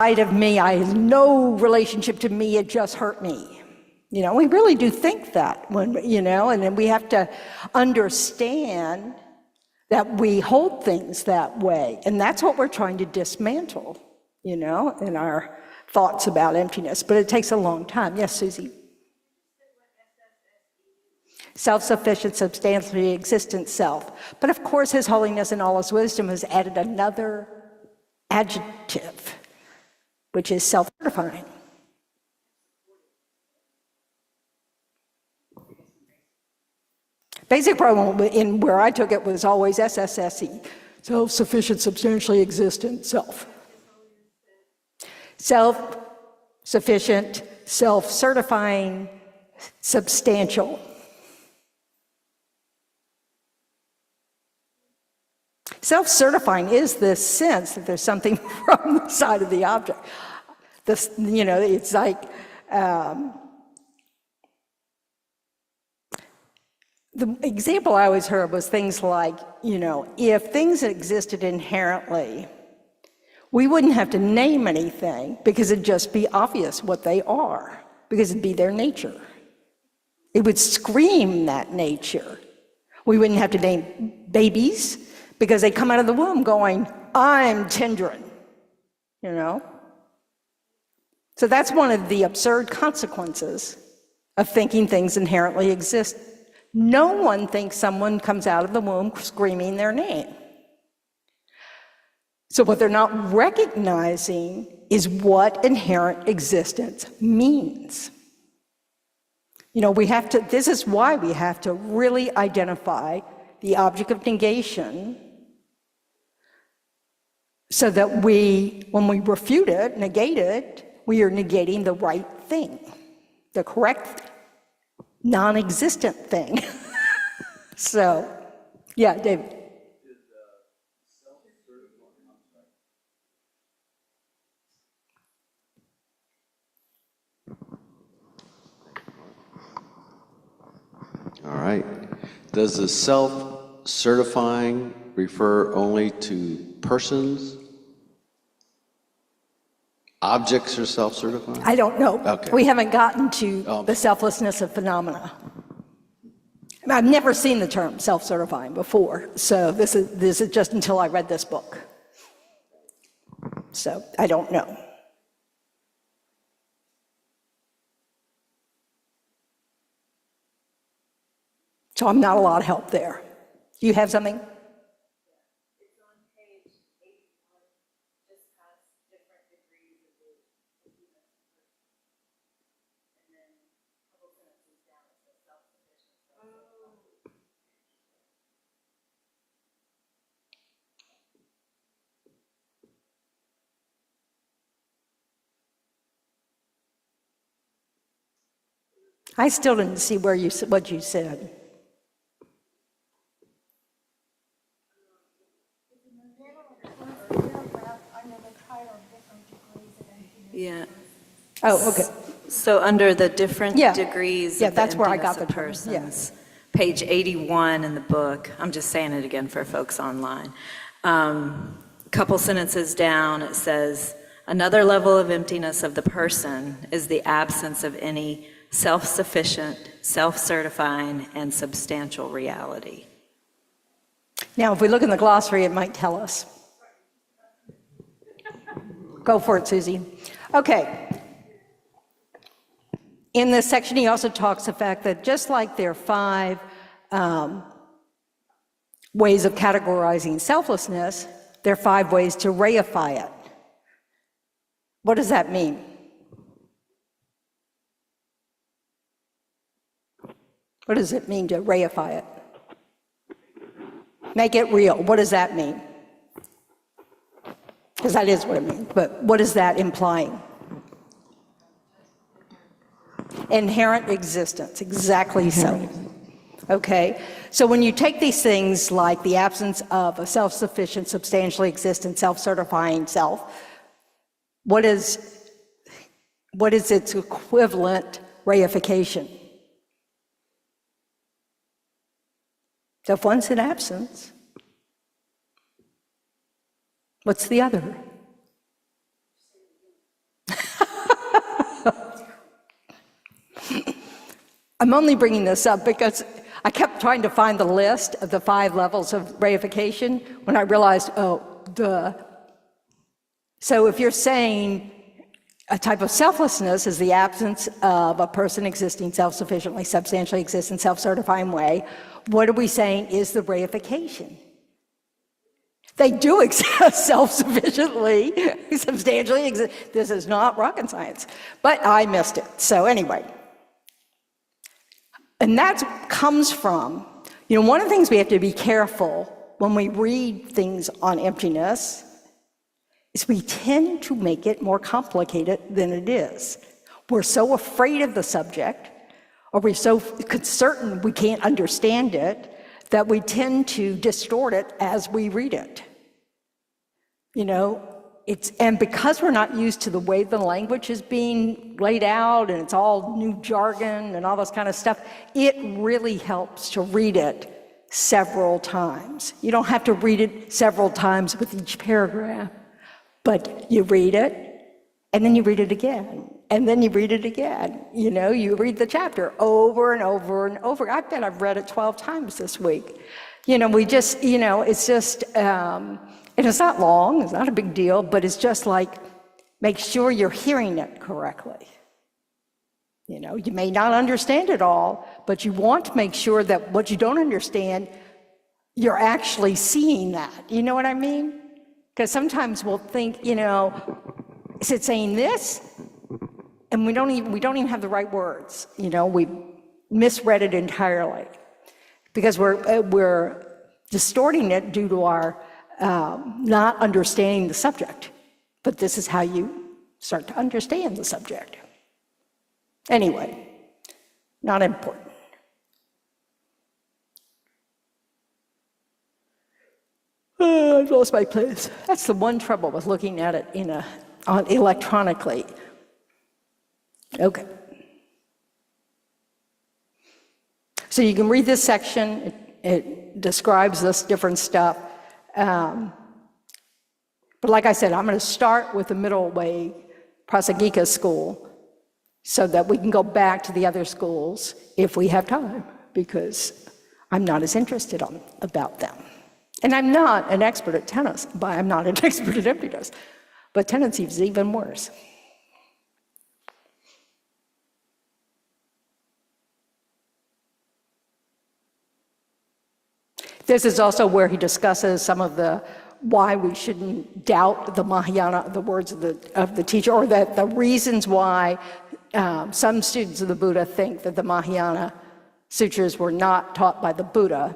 of me, I have no relationship to me, it just hurt me. You know, we really do think that when, you know, and then we have to understand that we hold things that way. And that's what we're trying to dismantle, you know, in our thoughts about emptiness. But it takes a long time. Yes, Susie? Self-sufficient, substantially existent self. But of course, His Holiness in all His wisdom has added another adjective, which is self-certifying. Basic problem in where I took it was always SSSE, self-sufficient, substantially existent self. Self-sufficient, self-certifying, substantial. Self-certifying is this sense that there's something from the side of the object. This, you know, it's like the example I always heard was things like, you know, if things existed inherently, we wouldn't have to name anything because it'd just be obvious what they are, because it'd be their nature. It would scream that nature. We wouldn't have to name babies because they come out of the womb going, I'm Tendron, you know? So that's one of the absurd consequences of thinking things inherently exist. No one thinks someone comes out of the womb screaming their name. So what they're not recognizing is what inherent existence means. You know, we have to, this is why we have to really identify the object of negation so that we, when we refute it, negate it, we are negating the right thing, the correct non-existent thing. So, yeah, David. All right. Does the self-certifying refer only to persons? Objects are self-certifying? I don't know. Okay. We haven't gotten to the selflessness of phenomena. I've never seen the term self-certifying before, so this is just until I read this book. So I don't know. So I'm not a lot of help there. Do you have something? It's on page 81, just past different degrees of the emptiness of person. And then a couple sentences down, it says self-sufficient. I still didn't see where what you said. Yeah. Oh, okay. So under the different Yeah. degrees Yeah, of the that's where I emptiness got of the term. persons, page 81 in the book, I'm just saying it again for folks online. Couple sentences down, it says, another level of emptiness of the person is the absence of any self-sufficient, self-certifying, and substantial reality. Now, if we look in the glossary, it might tell us. Go for it, Susie. Okay. In this section, he also talks the fact that just like there are 5 ways of categorizing selflessness, there are 5 ways to reify it. What does that mean? What does it mean to reify it? Make it real. What does that mean? Because that is what it means, but what is that implying? Inherent existence, exactly so. Okay, so when you take these things like the absence of a self-sufficient, substantially existent, self-certifying self, what is its equivalent reification? So if one's in absence, what's the other? I'm only bringing this up because I kept trying to find the list of the 5 levels of reification when I realized, oh, duh. So if you're saying a type of selflessness is the absence of a person existing self-sufficiently, substantially exists in self-certifying way, what are we saying is the reification? They do exist self-sufficiently, substantially exist. This is not rocket science, but I missed it. So anyway, and that comes from, one of the things we have to be careful when we read things on emptiness is we tend to make it more complicated than it is. We're so afraid of the subject, or we're so certain we can't understand it, that we tend to distort it as we read it. And because we're not used to the way the language is being laid out, and it's all new jargon and all this kind of stuff, it really helps to read it several times. You don't have to read it several times with each paragraph, but you read it, and then you read it again, and then you read it again. You read the chapter over and over and over. I bet I've read it 12 times this week. We just, it's just, and it's not long, it's not a big deal, but it's just like, make sure you're hearing it correctly. You may not understand it all, but you want to make sure that what you don't understand, you're actually seeing that. You know what I mean? Because sometimes we'll think, is it saying this? And we don't even have the right words. We misread it entirely because we're distorting it due to our not understanding the subject. But this is how you start to understand the subject. Anyway, not important. I've lost my place. That's the one trouble with looking at it electronically. Okay. So you can read this section. It describes this different stuff. But like I said, I'm going to start with the middle way, Prasangika school, so that we can go back to the other schools if we have time, because I'm not as interested about them. And I'm not an expert at tennis, but I'm not an expert at emptiness. But tendency is even worse. This is also where he discusses some of the why we shouldn't doubt the Mahayana, the words of the teacher, or that the reasons why some students of the Buddha think that the Mahayana sutras were not taught by the Buddha,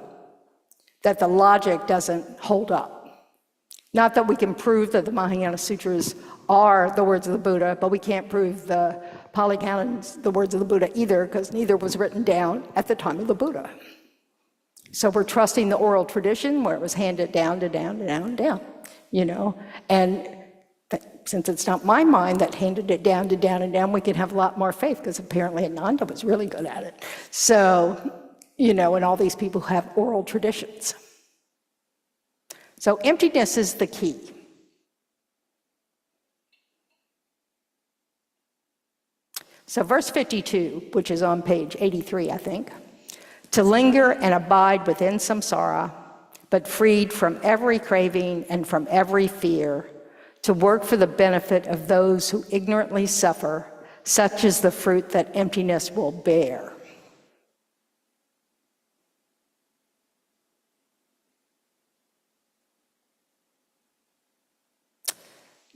that the logic doesn't hold up. Not that we can prove that the Mahayana sutras are the words of the Buddha, but we can't prove the Pali Canon's the words of the Buddha either, because neither was written down at the time of the Buddha. So we're trusting the oral tradition where it was handed down to down to down to down, and since it's not my mind that handed it down to down and down, we can have a lot more faith, because apparently Ananda was really good at it. So, and all these people have oral traditions. So emptiness is the key. So verse 52, which is on page 83, I think. To linger and abide within samsara, but freed from every craving and from every fear, to work for the benefit of those who ignorantly suffer, such is the fruit that emptiness will bear.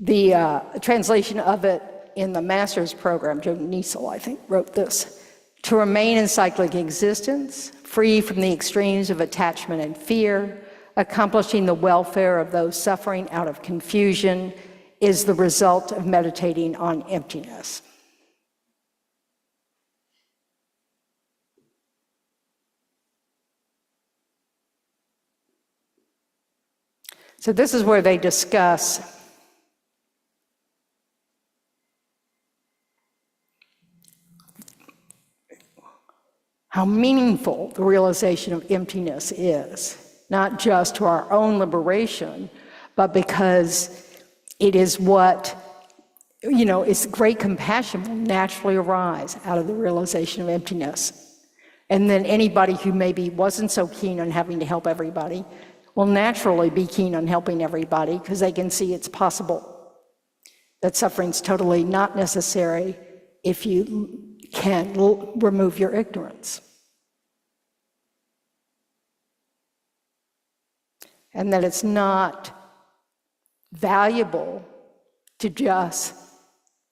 The translation of it in the master's program, Joe Niesel, I think, wrote this. To remain in cyclic existence, free from the extremes of attachment and fear, accomplishing the welfare of those suffering out of confusion, is the result of meditating on emptiness. So this is where they discuss how meaningful the realization of emptiness is, not just to our own liberation, but because it is what, it's great compassion will naturally arise out of the realization of emptiness. And then anybody who maybe wasn't so keen on having to help everybody will naturally be keen on helping everybody because they can see it's possible. That suffering's totally not necessary if you can remove your ignorance. And that it's not valuable to just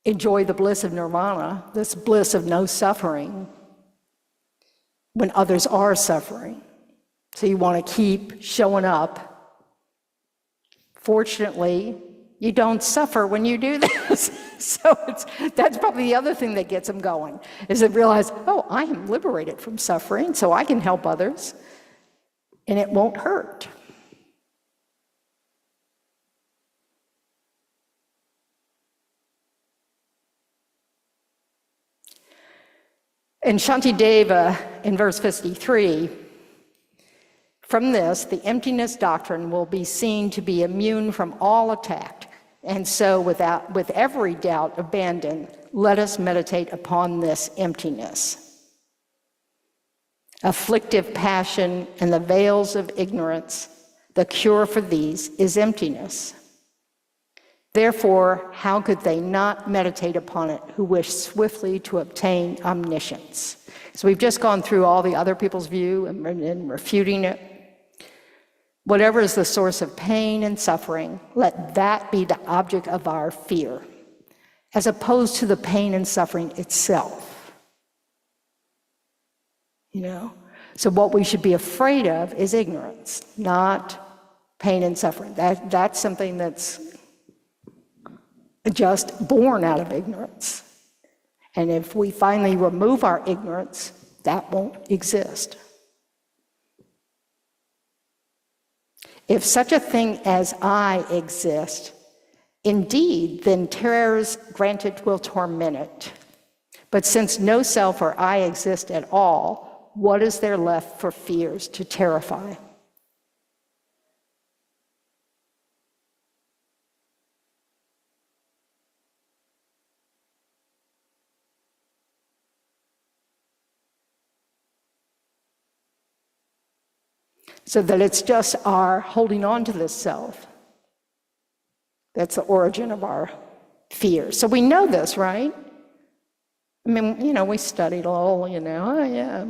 enjoy the bliss of nirvana, this bliss of no suffering, when others are suffering. So you want to keep showing up. Fortunately, you don't suffer when you do this. So that's probably the other thing that gets them going, is to realize, oh, I am liberated from suffering, so I can help others, and it won't hurt. In Shantideva, in verse 53, from this, the emptiness doctrine will be seen to be immune from all attack. And so with every doubt abandoned, let us meditate upon this emptiness. Afflictive passion and the veils of ignorance, the cure for these is emptiness. Therefore, how could they not meditate upon it who wish swiftly to obtain omniscience? So we've just gone through all the other people's view and refuting it. Whatever is the source of pain and suffering, let that be the object of our fear, as opposed to the pain and suffering itself. You know? So what we should be afraid of is ignorance, not pain and suffering. That's something that's just born out of ignorance. And if we finally remove our ignorance, that won't exist. If such a thing as I exist, indeed, then terrors granted will torment it. But since no self or I exist at all, what is there left for fears to terrify? So that it's just our holding on to this self. That's the origin of our fear. So we know this, right? I mean, you know, we studied all, you know, oh yeah.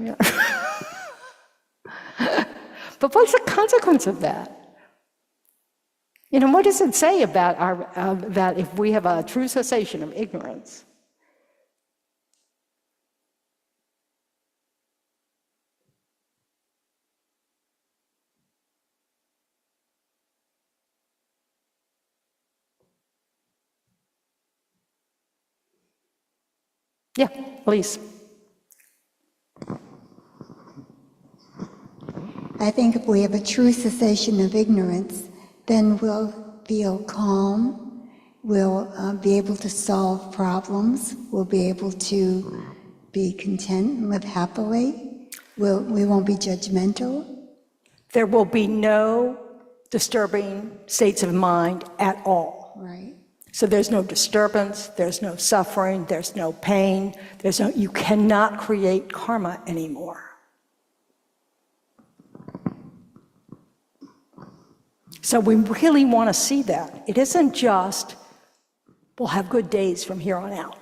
But what's the consequence of that? You know, what does it say about that if we have a true cessation of ignorance? Yeah, please. I think if we have a true cessation of ignorance, then we'll feel calm, we'll be able to solve problems, we'll be able to be content and live happily, we won't be judgmental. There will be no disturbing states of mind at all. Right. So there's no disturbance, there's no suffering, there's no pain, you cannot create karma anymore. So we really want to see that. It isn't just, we'll have good days from here on out.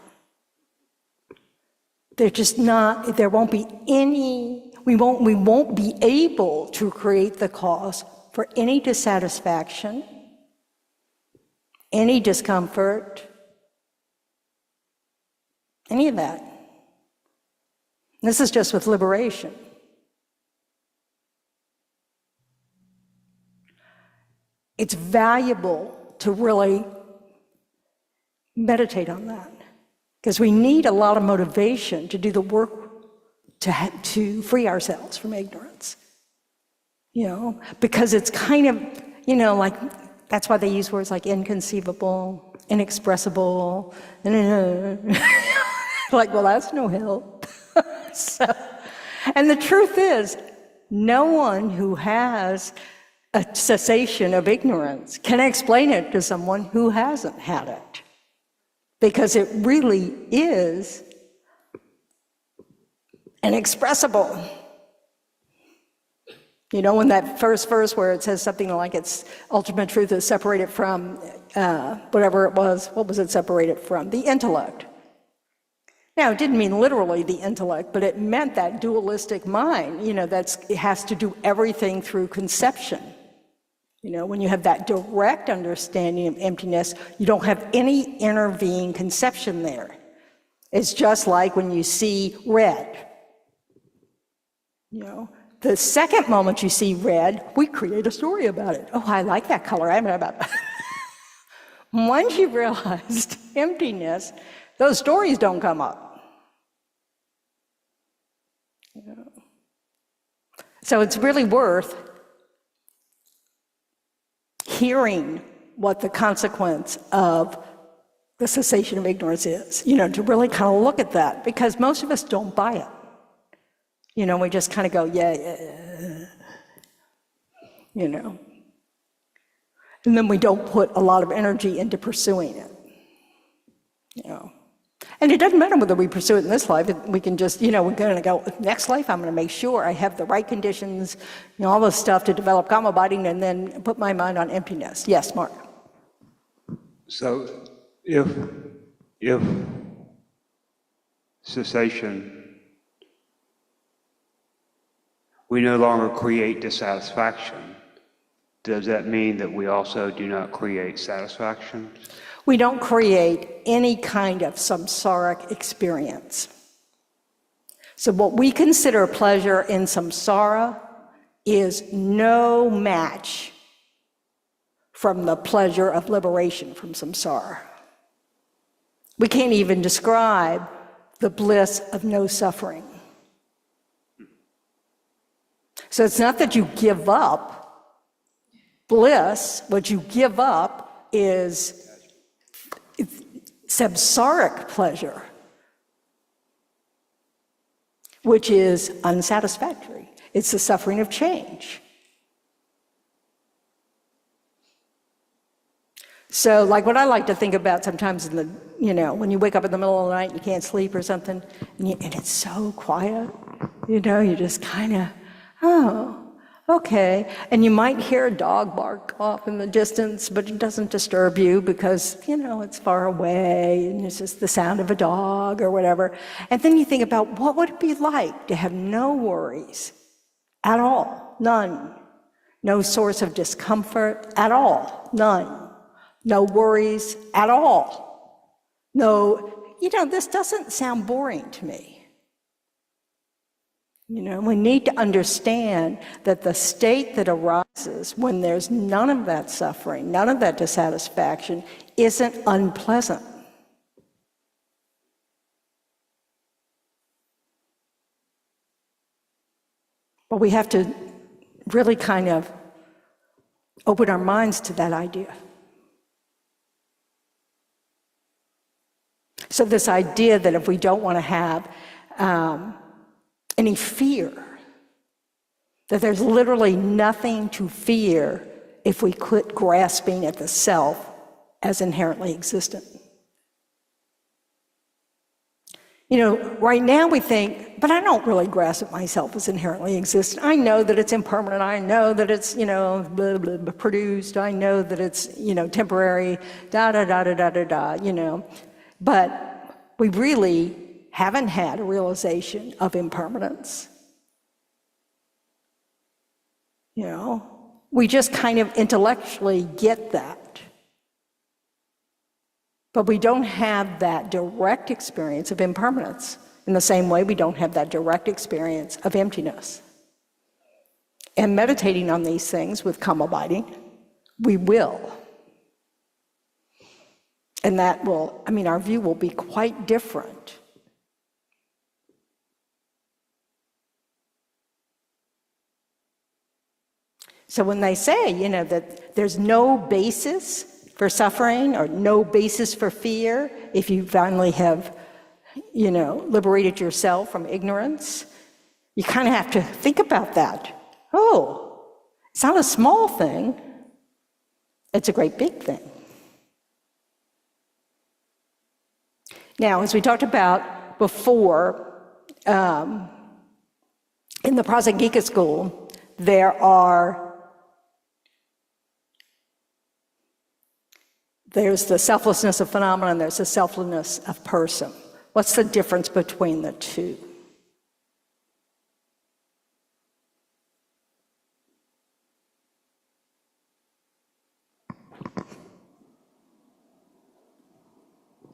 There won't be any, we won't be able to create the cause for any dissatisfaction, any discomfort, any of that. This is just with liberation. It's valuable to really meditate on that, because we need a lot of motivation to do the work to free ourselves from ignorance. You know, because it's kind of, you know, like, that's why they use words like inconceivable, inexpressible, like, well, that's no help. And the truth is, no one who has a cessation of ignorance can explain it to someone who hasn't had it. Because it really is inexpressible. You know, in that first verse where it says something like it's ultimate truth is separated from whatever it was, what was it separated from? The intellect. Now, it didn't mean literally the intellect, but it meant that dualistic mind, you know, it has to do everything through conception. You know, when you have that direct understanding of emptiness, you don't have any intervening conception there. It's just like when you see red. You know, the second moment you see red, we create a story about it. Oh, I like that color. I'm about. Once you've realized emptiness, those stories don't come up. You know? So it's really worth hearing what the consequence of the cessation of ignorance is, you know, to really kind of look at that, because most of us don't buy it. You know, we just kind of go, yeah, you know. And then we don't put a lot of energy into pursuing it, you know. And it doesn't matter whether we pursue it in this life, we can just, you know, we're going to go, next life I'm going to make sure I have the right conditions, you know, all this stuff to develop karma binding and then put my mind on emptiness. Yes, Mark? So if cessation, we no longer create dissatisfaction, does that mean that we also do not create satisfaction? We don't create any kind of samsaric experience. So what we consider pleasure in samsara is no match from the pleasure of liberation from samsara. We can't even describe the bliss of no suffering. So it's not that you give up bliss, what you give up is samsaric pleasure, which is unsatisfactory. It's the suffering of change. So like what I like to think about sometimes in the, you know, when you wake up in the middle of the night and you can't sleep or something, and it's so quiet, you know, you just kind of, oh, okay. And you might hear a dog bark off in the distance, but it doesn't disturb you because, you know, it's far away and it's just the sound of a dog or whatever. And then you think about what would it be like to have no worries at all, none. No source of discomfort at all, none. No worries at all. No, you know, this doesn't sound boring to me. You know, we need to understand that the state that arises when there's none of that suffering, none of that dissatisfaction, isn't unpleasant. But we have to really kind of open our minds to that idea. So this idea that if we don't want to have any fear, that there's literally nothing to fear if we quit grasping at the self as inherently existent. You know, right now we think, but I don't really grasp at myself as inherently existent. I know that it's impermanent. I know that it's, you know, blah, blah, blah, produced. I know that it's, you know, temporary, you know. But we really haven't had a realization of impermanence. You know, we just kind of intellectually get that. But we don't have that direct experience of impermanence. In the same way, we don't have that direct experience of emptiness. And meditating on these things with calm abiding, we will. And that will, I mean, our view will be quite different. So when they say, you know, that there's no basis for suffering or no basis for fear if you finally have, you know, liberated yourself from ignorance, you kind of have to think about that. Oh, it's not a small thing. It's a great big thing. Now, as we talked about before, in the Prasangika school, there's the selflessness of phenomena and there's the selflessness of person. What's the difference between the two?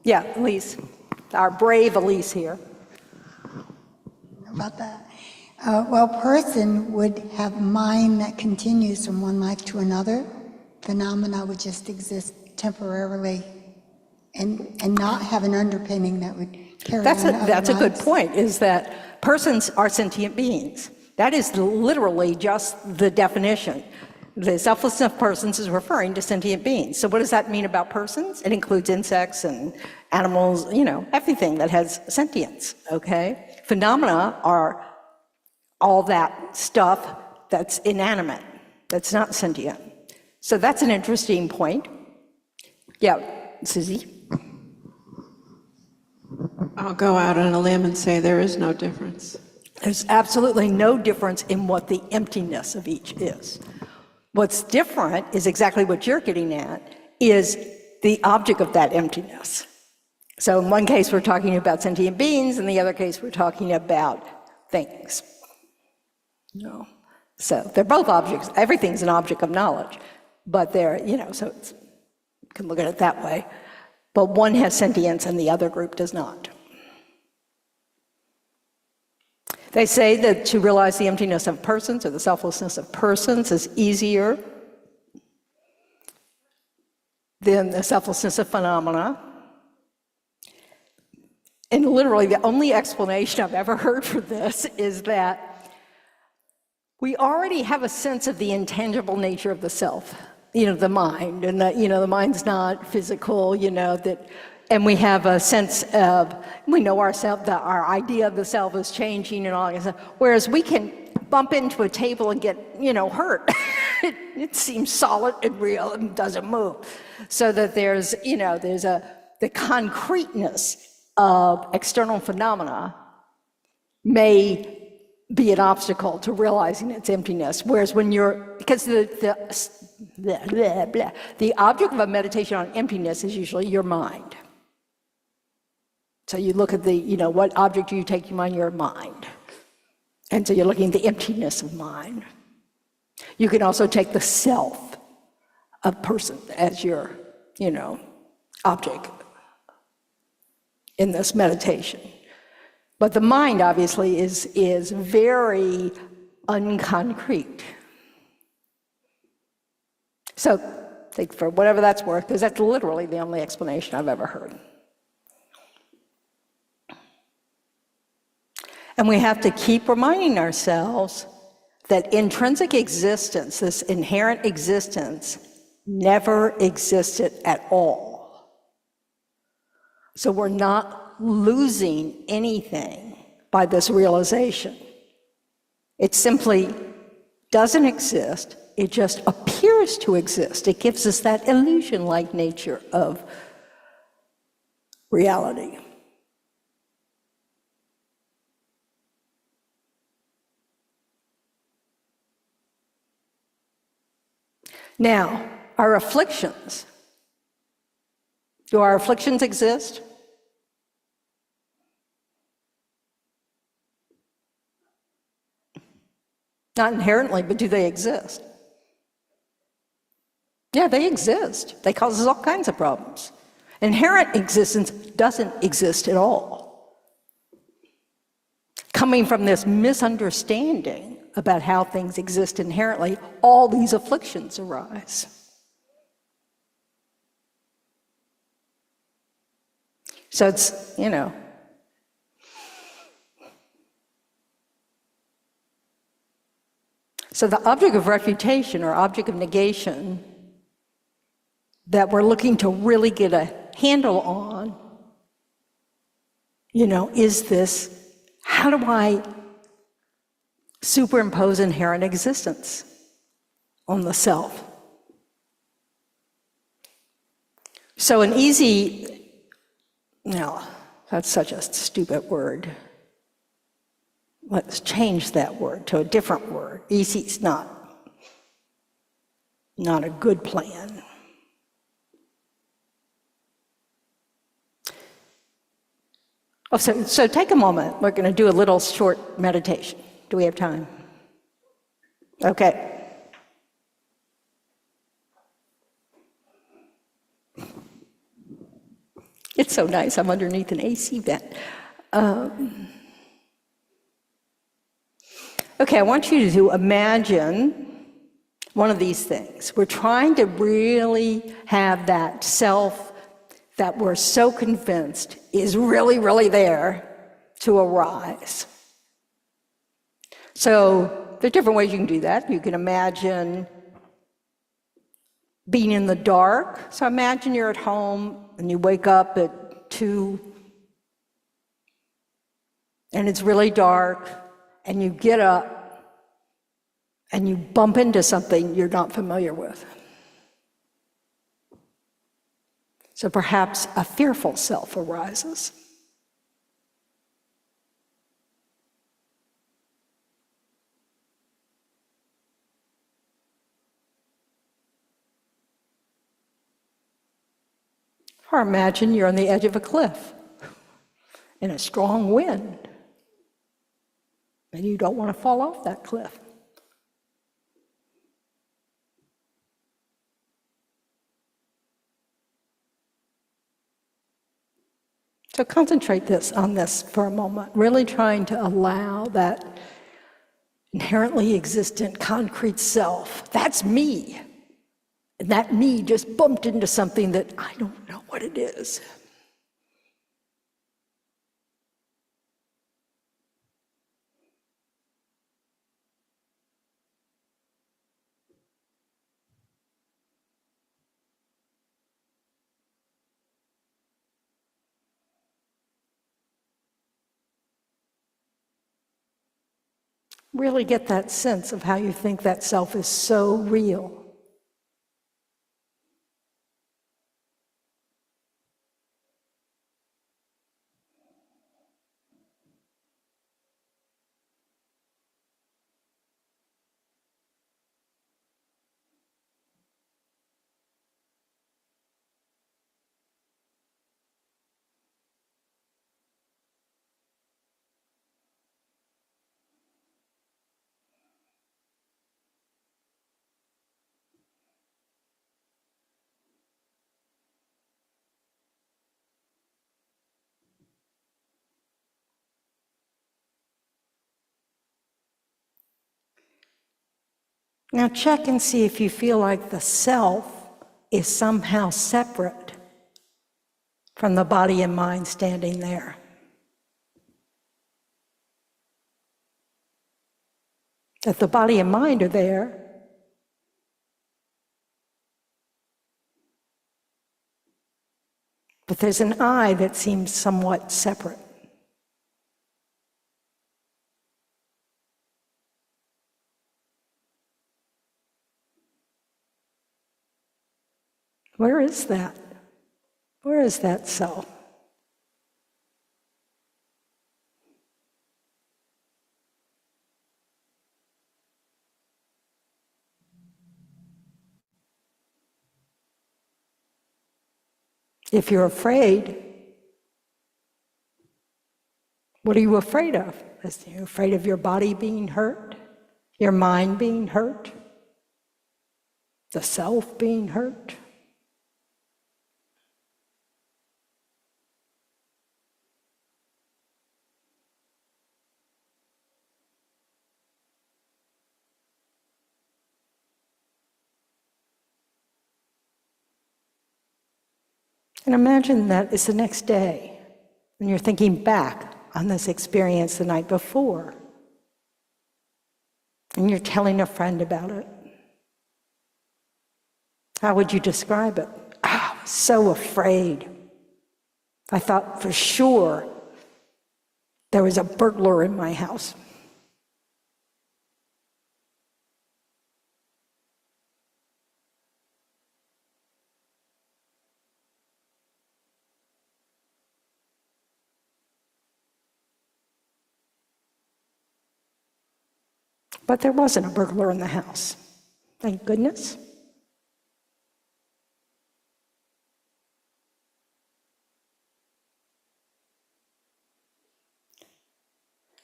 Yeah, Elise, our brave Elise here. About that. Well, person would have mind that continues from one life to another. Phenomena would just exist temporarily and not have an underpinning that would carry on other That's a good lives. point, is that persons are sentient beings. That is literally just the definition. The selflessness of persons is referring to sentient beings. So what does that mean about persons? It includes insects and animals, everything that has sentience, okay? Phenomena are all that stuff that's inanimate, that's not sentient. So that's an interesting point. Yeah, Susie? I'll go out on a limb and say there is no difference. There's absolutely no difference in what the emptiness of each is. What's different is exactly what you're getting at, is the object of that emptiness. So in one case, we're talking about sentient beings, in the other case, we're talking about things. So they're both objects. Everything's an object of knowledge, but they're, so you can look at it that way. But one has sentience and the other group does not. They say that to realize the emptiness of persons or the selflessness of persons is easier than the selflessness of phenomena. And literally the only explanation I've ever heard for this is that we already have a sense of the intangible nature of the self, the mind, and that, the mind's not physical, and we have a sense of, we know ourselves, that our idea of the self is changing and all that stuff, whereas we can bump into a table and get, hurt. It seems solid and real and doesn't move. So that there's the concreteness of external phenomena may be an obstacle to realizing its emptiness, whereas when because the object of a meditation on emptiness is usually your mind. So you look at what object do you take your mind? Your mind. And so you're looking at the emptiness of mind. You can also take the self of person as your, object in this meditation. But the mind, obviously, is very unconcrete. So take for whatever that's worth, because that's literally the only explanation I've ever heard. And we have to keep reminding ourselves that intrinsic existence, this inherent existence, never existed at all. So we're not losing anything by this realization. It simply doesn't exist, it just appears to exist. It gives us that illusion-like nature of reality. Now, our afflictions. Do our afflictions exist? Not inherently, but do they exist? Yeah, they exist. They cause us all kinds of problems. Inherent existence doesn't exist at all. Coming from this misunderstanding about how things exist inherently, all these afflictions arise. So it's, So the object of refutation or object of negation that we're looking to really get a handle on, is this, how do I superimpose inherent existence on the self? So an easy, no, that's such a stupid word. let's change that word to a different word. Easy's not a good plan. Oh, so take a moment. We're going to do a little short meditation. Do we have time? Okay. It's so nice. I'm underneath an AC vent. Okay, I want you to imagine one of these things. We're trying to really have that self that we're so convinced is really, really there to arise. So there are different ways you can do that. You can imagine being in the dark. So imagine you're at home and you wake up at 2 and it's really dark, and you get up and you bump into something you're not familiar with. So perhaps a fearful self arises. Or imagine you're on the edge of a cliff in a strong wind, and you don't want to fall off that cliff. So concentrate on this for a moment, really trying to allow that inherently existent concrete self. That's me. And that me just bumped into something that I don't know what it is. Really get that sense of how you think that self is so real. Now check and see if you feel like the self is somehow separate from the body and mind standing there. That the body and mind are there, but there's an I that seems somewhat separate. Where is that? Where is that self? If you're afraid, what are you afraid of? Are you afraid of your body being hurt? Your mind being hurt? The self being hurt? And imagine that it's the next day, and you're thinking back on this experience the night before, and you're telling a friend about it. How would you describe it? I was so afraid. I thought for sure there was a burglar in my house. But there wasn't a burglar in the house. Thank goodness.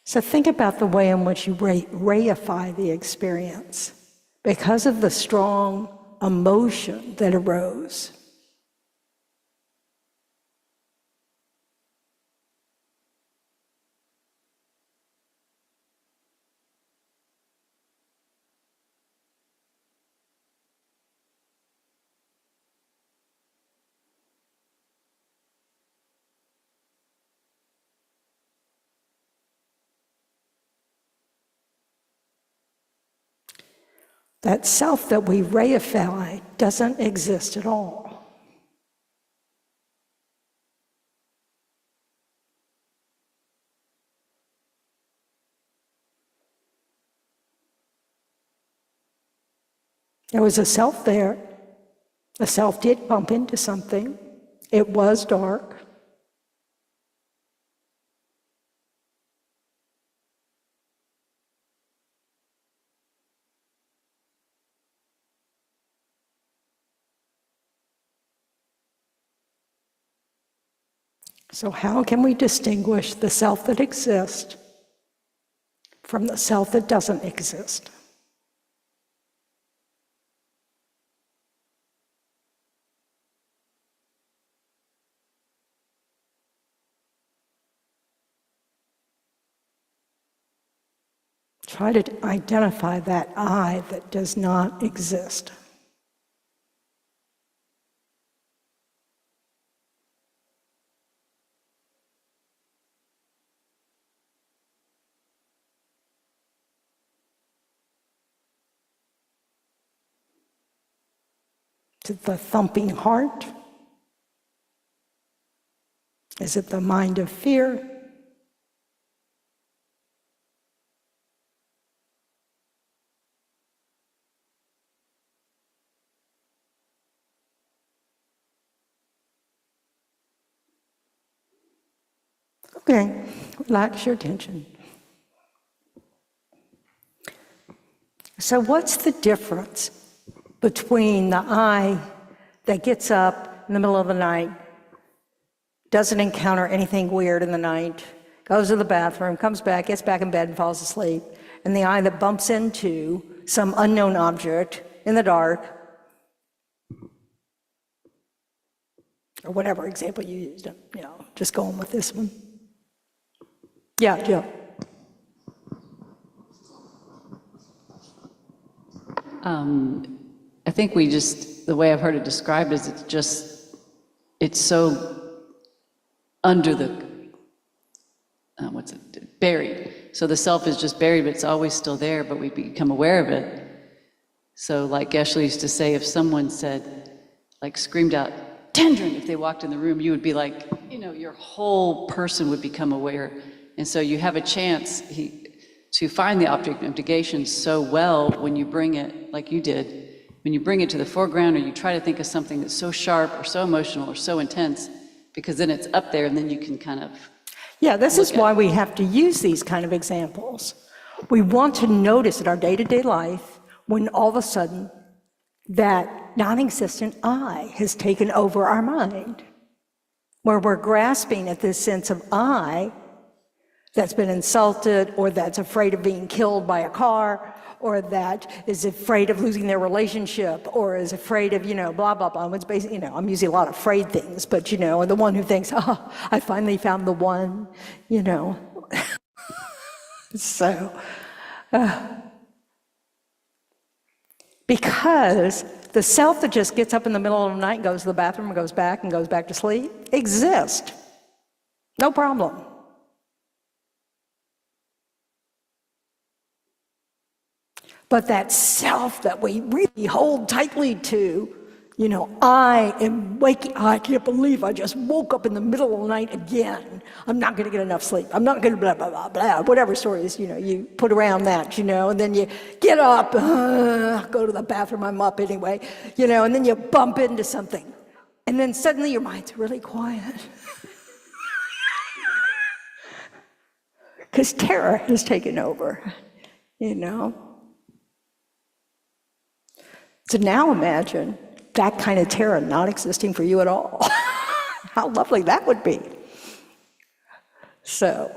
So think about the way in which you reify the experience because of the strong emotion that arose. That self that we reify doesn't exist at all. There was a self there. The self did bump into something. It was dark. So how can we distinguish the self that exists from the self that doesn't exist? Try to identify that I that does not exist. Is it the thumping heart? Is it the mind of fear? Okay, relax your attention. So what's the difference between the I that gets up in the middle of the night, doesn't encounter anything weird in the night, goes to the bathroom, comes back, gets back in bed and falls asleep, and the I that bumps into some unknown object in the dark, or whatever example you used, just going with this one. Yeah, Jill. I think the way I've heard it described is it's so under buried. So the self is just buried, but it's always still there, but we become aware of it. So like Geshe used to say, if someone said, screamed out, "Tendron," if they walked in the room, you would be like, your whole person would become aware. And so you have a chance to find the object of negation so well when you bring it, like you did, when you bring it to the foreground, or you try to think of something that's so sharp or so emotional or so intense, because then it's up there and then you can kind of... Yeah, this is why we have to use these kind of examples. We want to notice in our day-to-day life when all of a sudden that non-existent I has taken over our mind, where we're grasping at this sense of I that's been insulted, or that's afraid of being killed by a car, or that is afraid of losing their relationship, or is afraid of, blah, blah, blah. It's basically, I'm using a lot of afraid things, but, the one who thinks, oh, I finally found the one, So, because the self that just gets up in the middle of the night, goes to the bathroom, and goes back to sleep, exists. No problem. But that self that we really hold tightly to, I am waking, I can't believe I just woke up in the middle of the night again. I'm not going to get enough sleep. I'm not going to blah, blah, blah, blah, whatever stories, you put around that, and then you get up, go to the bathroom, I'm up anyway, and then you bump into something. And then suddenly your mind's really quiet. Because terror has taken over, So now imagine that kind of terror not existing for you at all. How lovely that would be. So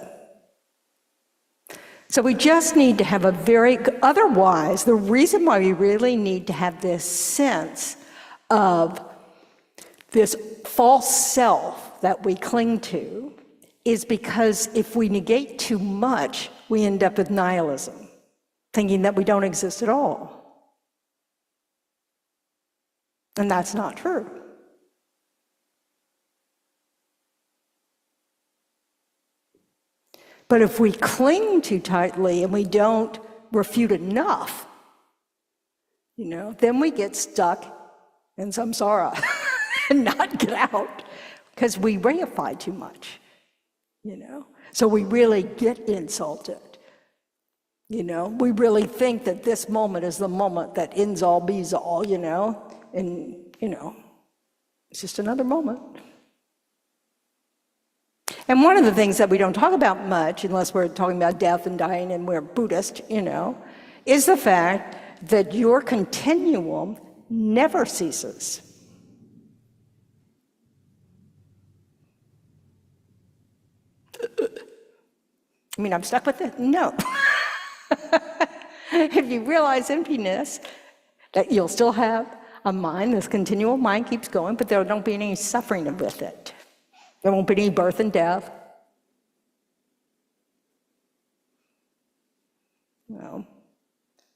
we just need to have otherwise, the reason why we really need to have this sense of this false self that we cling to is because if we negate too much, we end up with nihilism, thinking that we don't exist at all. And that's not true. But if we cling too tightly and we don't refute enough, then we get stuck in samsara and not get out because we reify too much, So we really get insulted. We really think that this moment is the moment that ends all, bees all, and, it's just another moment. And one of the things that we don't talk about much, unless we're talking about death and dying and we're Buddhist, is the fact that your continuum never ceases. I mean, I'm stuck with it? No. If you realize emptiness, that you'll still have a mind, this continual mind keeps going, but there won't be any suffering with it. There won't be any birth and death.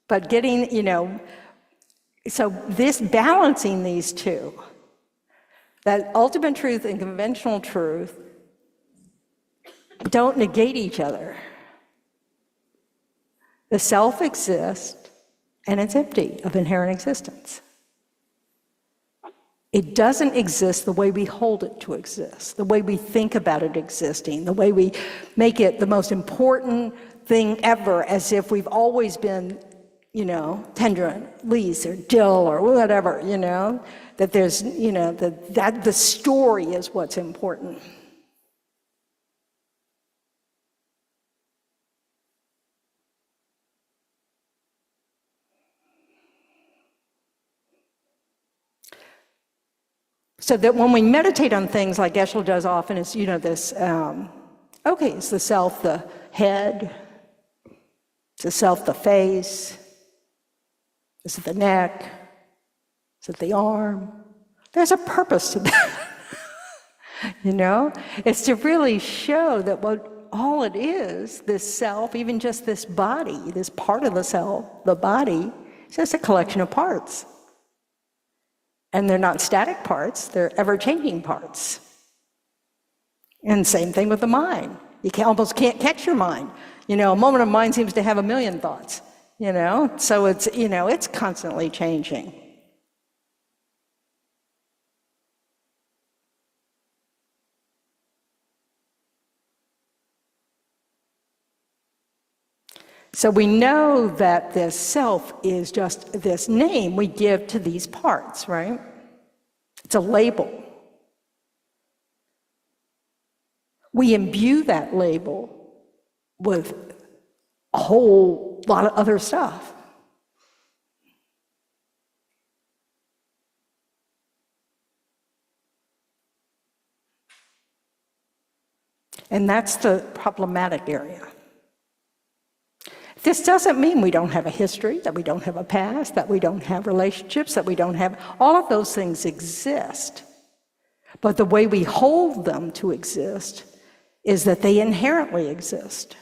But getting, so this balancing these two, that ultimate truth and conventional truth don't negate each other. The self exists and it's empty of inherent existence. It doesn't exist the way we hold it to exist, the way we think about it existing, the way we make it the most important thing ever, as if we've always been, Tendron, Lise, or Jill, or whatever, that there's, that the story is what's important. So that when we meditate on things like Geshe does often, is, this, it's the self, the head, it's the self, the face, is it the neck, is it the arm? There's a purpose to that, It's to really show that what all it is, this self, even just this body, this part of the self, the body, is just a collection of parts. And they're not static parts, they're ever-changing parts. And same thing with the mind. You almost can't catch your mind. A moment of mind seems to have a million thoughts, So it's, it's constantly changing. So we know that this self is just this name we give to these parts, right? It's a label. We imbue that label with a whole lot of other stuff. And that's the problematic area. This doesn't mean we don't have a history, that we don't have a past, that we don't have relationships, that we don't have, all of those things exist. But the way we hold them to exist is that they inherently exist.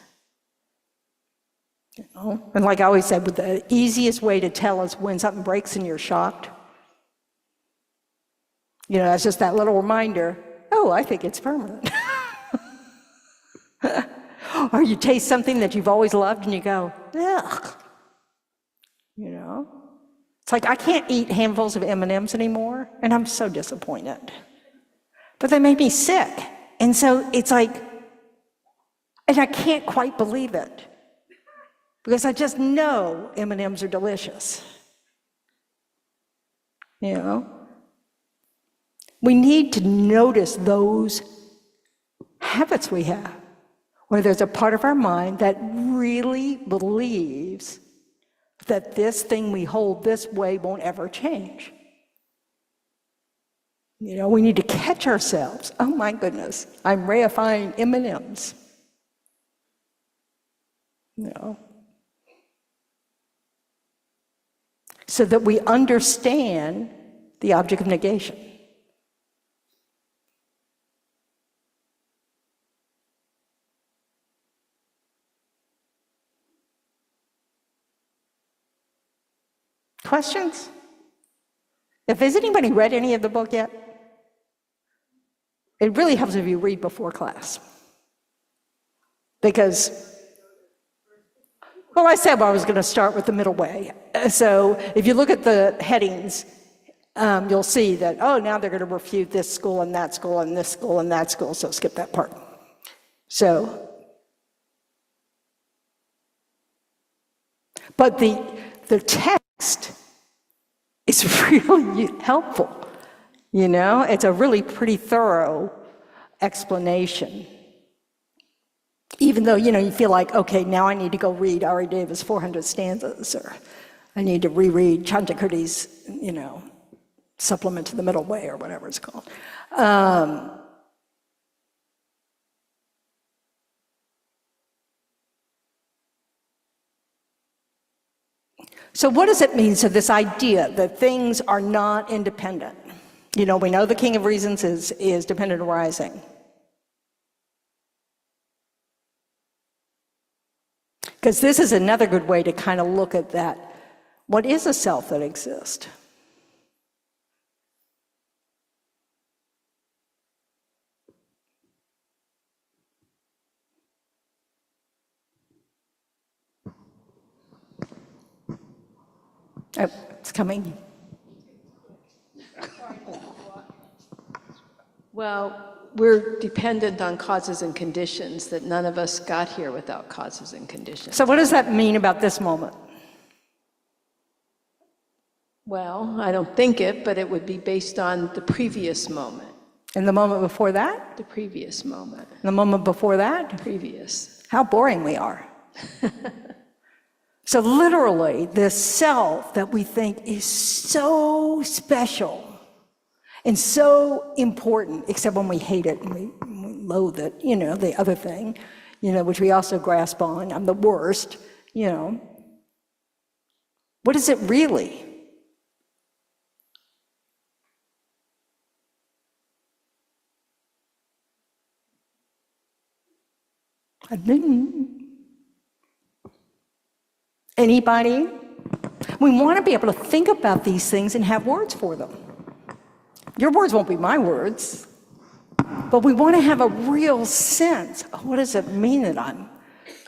And like I always said, the easiest way to tell is when something breaks and you're shocked. It's just that little reminder, I think it's permanent. Or you taste something that you've always loved and you go, ugh. It's like I can't eat handfuls of M&Ms anymore, and I'm so disappointed. But they make me sick. And so it's like, and I can't quite believe it. Because I just know M&Ms are delicious. We need to notice those habits we have, where there's a part of our mind that really believes that this thing we hold this way won't ever change. You know, we need to catch ourselves. Oh my goodness, I'm reifying M&Ms. You know, so that we understand the object of negation. Questions? Has anybody read any of the book yet? It really helps if you read before class. Because, well, I said I was going to start with the middle way. So if you look at the headings, you'll see that, oh, now they're going to refute this school and that school and this school and that school, so skip that part. So, but the text is really helpful. You know, it's a really pretty thorough explanation. Even though, you know, you feel like, okay, now I need to go read Ari Davis' 400 stanzas, or I need to reread Chandrakurti's, you know, supplement to the middle way, or whatever it's called. So what does it mean? So this idea that things are not independent. You know, we know the king of reasons is dependent arising. Because this is another good way to kind of look at that. What is a self that exists? Oh, it's coming. Well, we're dependent on causes and conditions, that none of us got here without causes and conditions. So what does that mean about this moment? Well, I don't think it, but it would be based on the previous moment. And the moment before that? The previous moment. And the moment before that? Previous. How boring we are. So literally, this self that we think is so special and so important, except when we hate it and we loathe it, you know, the other thing, you know, which we also grasp on, I'm the worst, you know. What is it really? Anybody? We want to be able to think about these things and have words for them. Your words won't be my words, but we want to have a real sense of what does it mean that I'm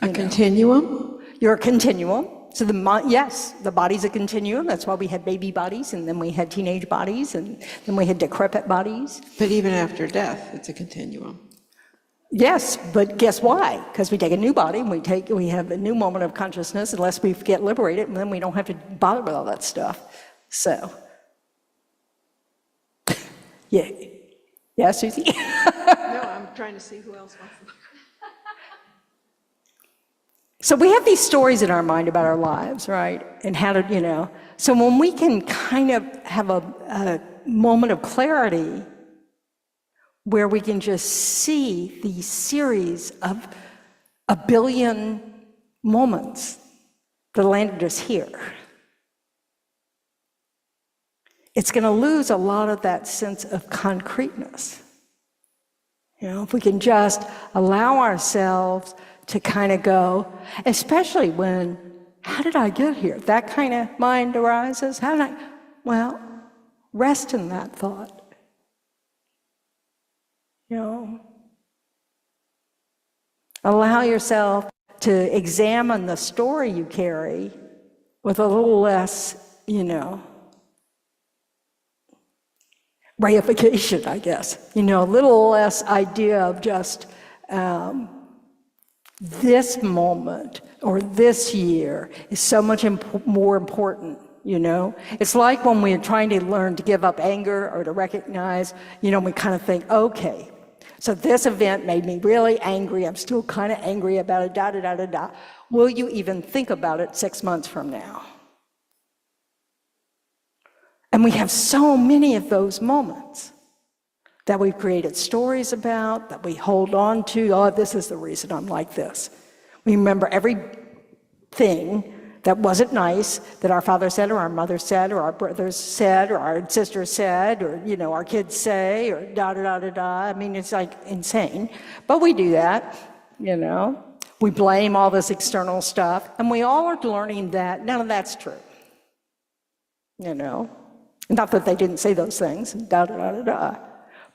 A continuum? You're a continuum. So yes, the body's a continuum. That's why we had baby bodies, and then we had teenage bodies, and then we had decrepit bodies. But even after death, it's a continuum. Yes, but guess why? Because we take a new body, and we have a new moment of consciousness, unless we get liberated, and then we don't have to bother with all that stuff. So, yeah. Yeah, Susie? No, I'm trying to see who else wants to. So we have these stories in our mind about our lives, right? And how to, you know. So when we can kind of have a moment of clarity where we can just see these series of a billion moments that landed us here, it's going to lose a lot of that sense of concreteness. You know, if we can just allow ourselves to kind of go, especially when, how did I get here? That kind of mind arises. How did I? Well, rest in that thought. You know, allow yourself to examine the story you carry with a little less, you know, reification, I guess. You know, a little less idea of just this moment or this year is so much more important. You know, it's like when we're trying to learn to give up anger or to recognize, you know, we kind of think, okay, so this event made me really angry. I'm still kind of angry about it, da, da, da, da, da. Will you even think about it 6 months from now? And we have so many of those moments that we've created stories about, that we hold on to. Oh, this is the reason I'm like this. We remember everything that wasn't nice that our father said, or our mother said, or our brothers said, or our sisters said, or, our kids say, or da-da-da-da-da. I mean, it's like insane. But we do that, We blame all this external stuff, and we all are learning that none of that's true. Not that they didn't say those things, da-da-da-da-da.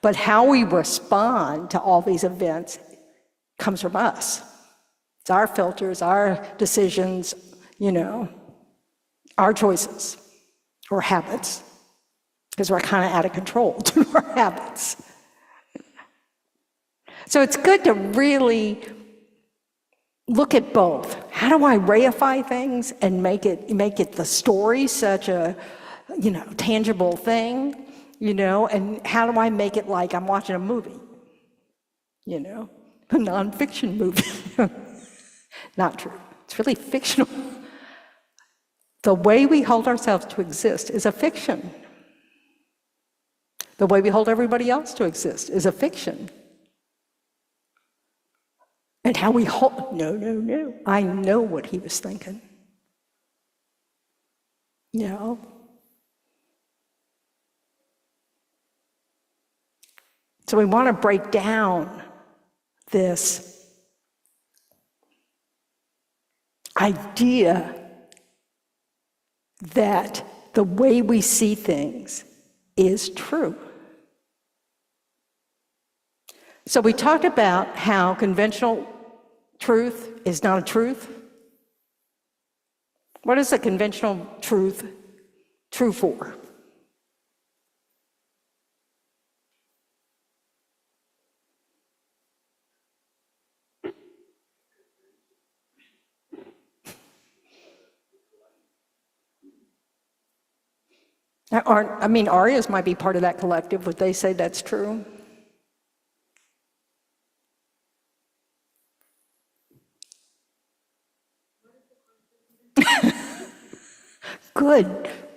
But how we respond to all these events comes from us. It's our filters, our decisions, our choices or habits, because we're kind of out of control to our habits. So it's good to really look at both. How do I reify things and make it the story such a, tangible thing, and how do I make it like I'm watching a movie, a nonfiction movie? Not true. It's really fictional. The way we hold ourselves to exist is a fiction. The way we hold everybody else to exist is a fiction. And how we hold, no. I know what he was thinking. So we want to break down this idea that the way we see things is true. So we talked about how conventional truth is not a truth. What is a conventional truth true for? Arias might be part of that collective. Would they say that's true?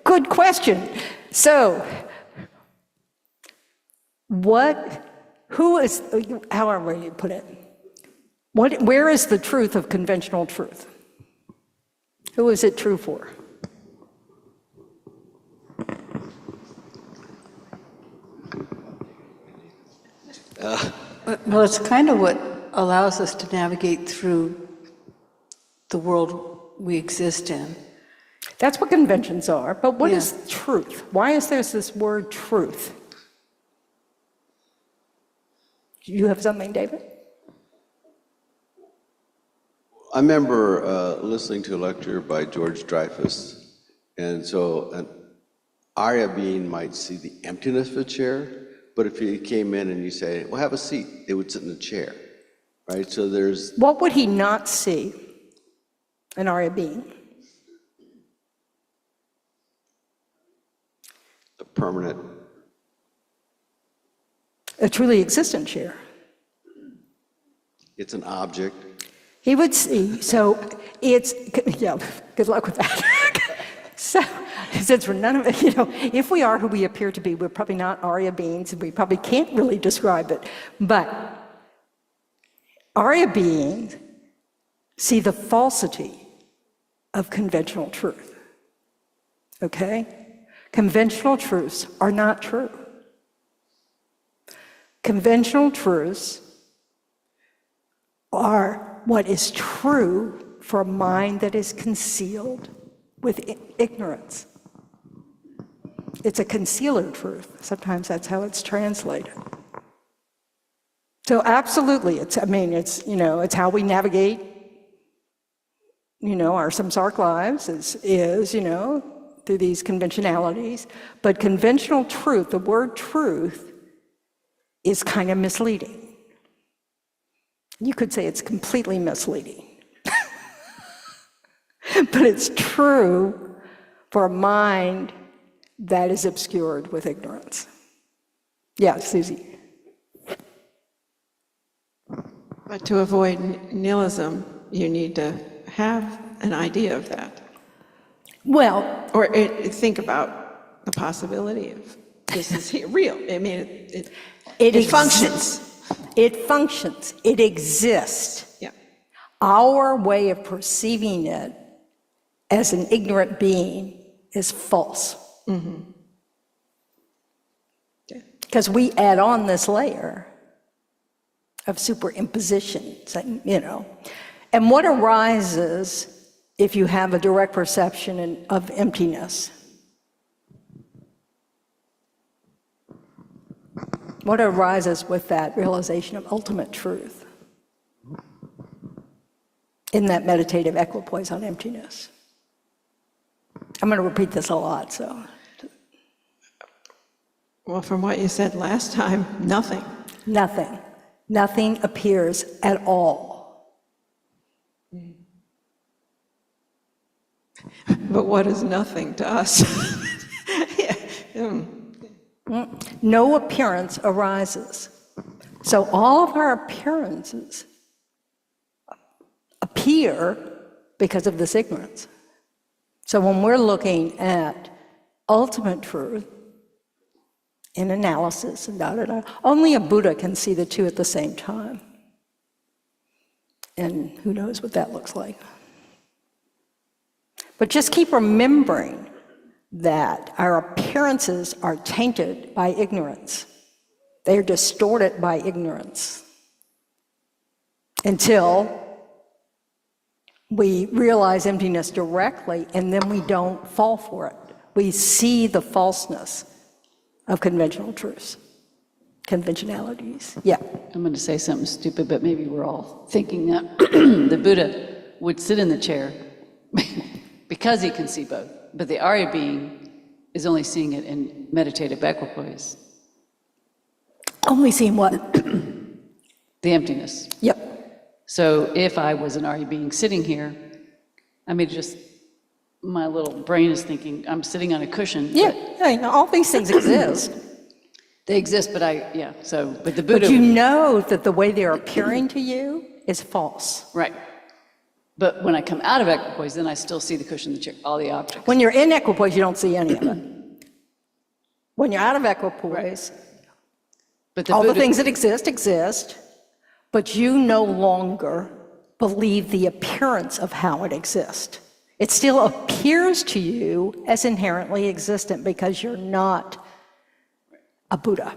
Good question. So, however you put it, where is the truth of conventional truth? Who is it true for? Well, it's kind of what allows us to navigate through the world we exist in. That's what conventions are, but what is truth? Why is there this word truth? Do you have something, David? I remember listening to a lecture by George Dreyfus, and so an Arya being might see the emptiness of a chair, but if he came in and you say, well, have a seat, they would sit in a chair, right? So there's... What would he not see, an Arya being? a permanent... A truly existent chair. It's an object. He would see, so it's, good luck with that. So, since we're none of it, if we are who we appear to be, we're probably not Arya beings, and we probably can't really describe it. But Arya beings see the falsity of conventional truth. Okay? Conventional truths are not true. Conventional truths are what is true for a mind that is concealed with ignorance. It's a concealer truth. Sometimes that's how it's translated. So absolutely, it's how we navigate, our samsaric lives is through these conventionalities. But conventional truth, the word truth, is kind of misleading. You could say it's completely misleading. But it's true for a mind that is obscured with ignorance. Yeah, Susie. But to avoid nihilism, you need to have an idea of that. Well, Or think about the possibility of this is here, real. I mean, It it functions. It functions. It exists. Yeah. Our way of perceiving it as an ignorant being is false. Because we add on this layer of superimposition, you know. And what arises if you have a direct perception of emptiness? What arises with that realization of ultimate truth in that meditative equipoise on emptiness? I'm going to repeat this a lot, so. Well, from what you said last time, nothing. Nothing. Nothing appears at all. But what is nothing to us? Yeah. No appearance arises. So all of our appearances appear because of this ignorance. So when we're looking at ultimate truth in analysis and only a Buddha can see the two at the same time. And who knows what that looks like. But just keep remembering that our appearances are tainted by ignorance. They are distorted by ignorance until we realize emptiness directly, and then we don't fall for it. We see the falseness of conventional truths, conventionalities. Yeah. I'm going to say something stupid, but maybe we're all thinking that the Buddha would sit in the chair because he can see both, but the Arya being is only seeing it in meditative equipoise. Only seeing what? The emptiness. Yep. So if I was an Arya being sitting here, I mean, just my little brain is thinking, I'm sitting on a cushion. Yeah, all these things exist. They exist, but but the Buddha. But you know that the way they're appearing to you is false. Right. But when I come out of equipoise, then I still see the cushion, the chair, all the objects. When you're in equipoise, you don't see any of it. When you're out of equipoise, But all the Buddha, things that exist, but you no longer believe the appearance of how it exists. It still appears to you as inherently existent because you're not a Buddha.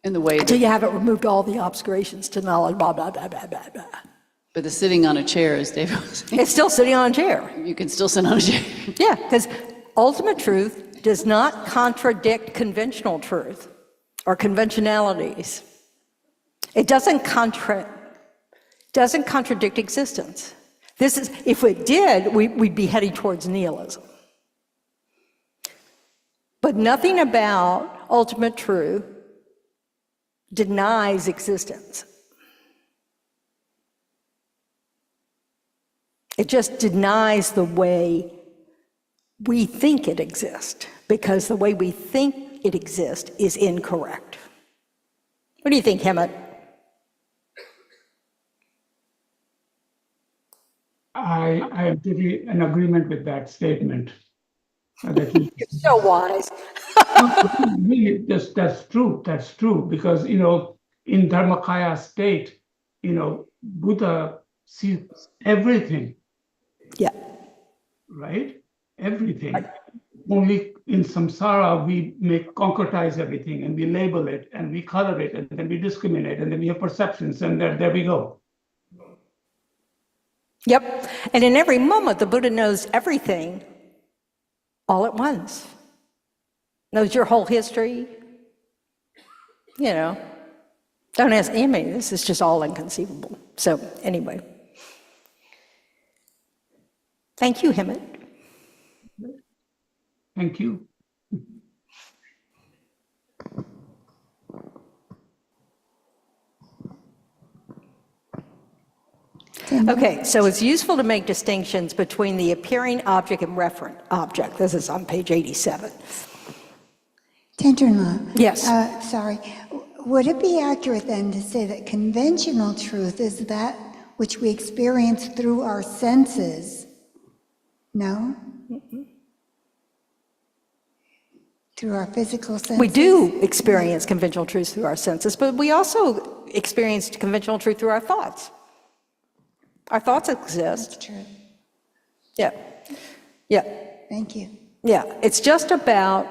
in the way Until that, you haven't removed all the obscurations to knowledge, blah, blah, blah, blah, blah, blah. but the sitting on a chair, as David was saying, It's still sitting on a chair. you can still sit on a chair. Yeah, because ultimate truth does not contradict conventional truth or conventionalities. It doesn't contradict existence. If it did, we'd be heading towards nihilism. But nothing about ultimate truth denies existence. It just denies the way we think it exists, because the way we think it exists is incorrect. What do you think, Hemet? I am totally in agreement with that statement. That you, You're so wise. really, that's true, because, in Dharmakaya state, Buddha sees everything, Yeah. right? Everything. Only in samsara, we concretize everything, and we label it, and we color it, and then we discriminate, and then we have perceptions, and there we go. Yep. And in every moment, the Buddha knows everything all at once. Knows your whole history. Don't ask me. This is just all inconceivable. So anyway. Thank you, Hemet. Thank you. Okay, so it's useful to make distinctions between the appearing object and referent object. This is on page 87. Tendron, Yes. sorry. Would it be accurate then to say that conventional truth is that which we experience through our senses? No? through our physical senses. We do experience conventional truths through our senses, but we also experience conventional truth through our thoughts. Our thoughts exist. That's true. Yeah. Yeah. Thank you. Yeah. It's just about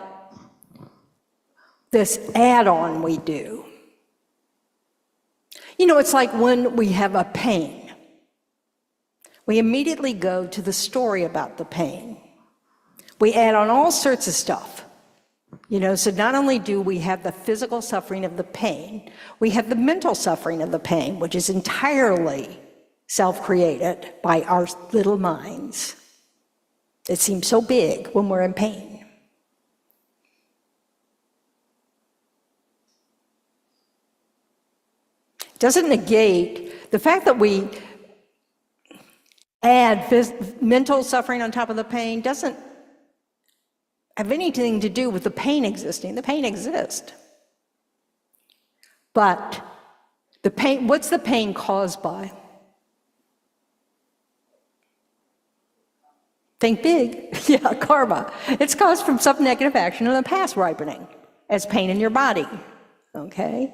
this add-on we do. You know, it's like when we have a pain. We immediately go to the story about the pain. We add on all sorts of stuff. You know, so not only do we have the physical suffering of the pain, we have the mental suffering of the pain, which is entirely self-created by our little minds. It seems so big when we're in pain. It doesn't negate the fact that we add mental suffering on top of the pain doesn't have anything to do with the pain existing. The pain exists. But the pain, what's the pain caused by? Think big. Yeah, karma. It's caused from some negative action in the past ripening as pain in your body. Okay?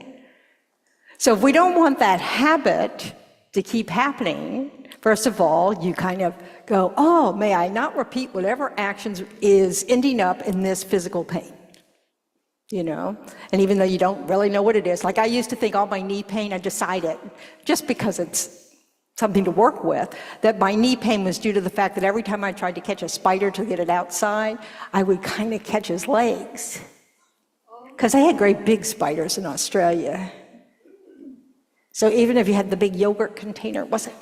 So if we don't want that habit to keep happening, first of all, you kind of go, oh, may I not repeat whatever actions is ending up in this physical pain, you know? And even though you don't really know what it is, like I used to think all my knee pain, I decided, just because it's something to work with, that my knee pain was due to the fact that every time I tried to catch a spider to get it outside, I would kind of catch his legs. Because they had great big spiders in Australia. So even if you had the big yogurt container, it wasn't.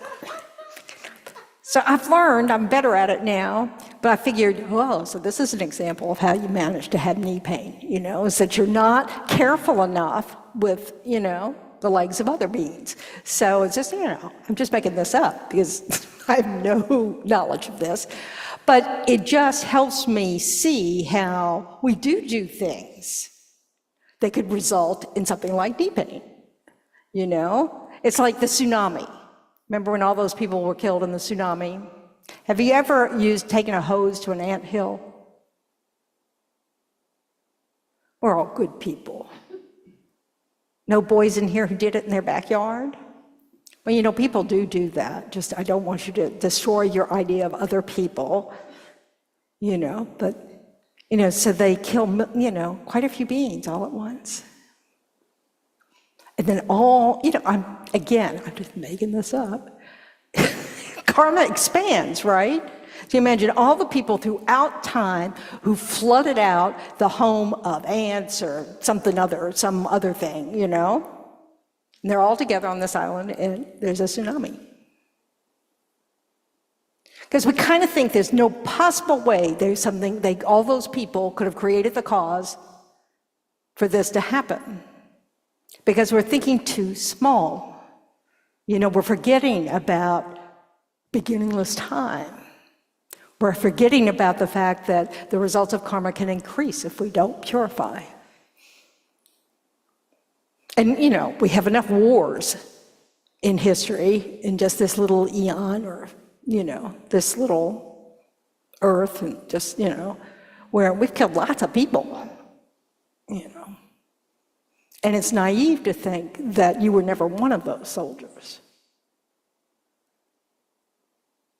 So I've learned, I'm better at it now, but I figured, oh, so this is an example of how you manage to have knee pain, you know, is that you're not careful enough with, you know, the legs of other beings. So it's just, you know, I'm just making this up because I have no knowledge of this, but it just helps me see how we do things that could result in something like knee pain, you know? It's like the tsunami. Remember when all those people were killed in the tsunami? Have you ever taken a hose to an anthill? We're all good people. No boys in here who did it in their backyard? Well, you know, people do that. Just, I don't want you to destroy your idea of other people, you know, but, you know, so they kill, you know, quite a few beings all at once. And then all, you know, I'm just making this up. Karma expands, right? So you imagine all the people throughout time who flooded out the home of ants or some other thing, you know? And they're all together on this island and there's a tsunami. Because we kind of think there's no possible way all those people could have created the cause for this to happen. Because we're thinking too small. You know, we're forgetting about beginningless time. We're forgetting about the fact that the results of karma can increase if we don't purify. And, you know, we have enough wars in history in just this little eon or, you know, this little earth and just, you know, where we've killed lots of people, you know. And it's naive to think that you were never one of those soldiers.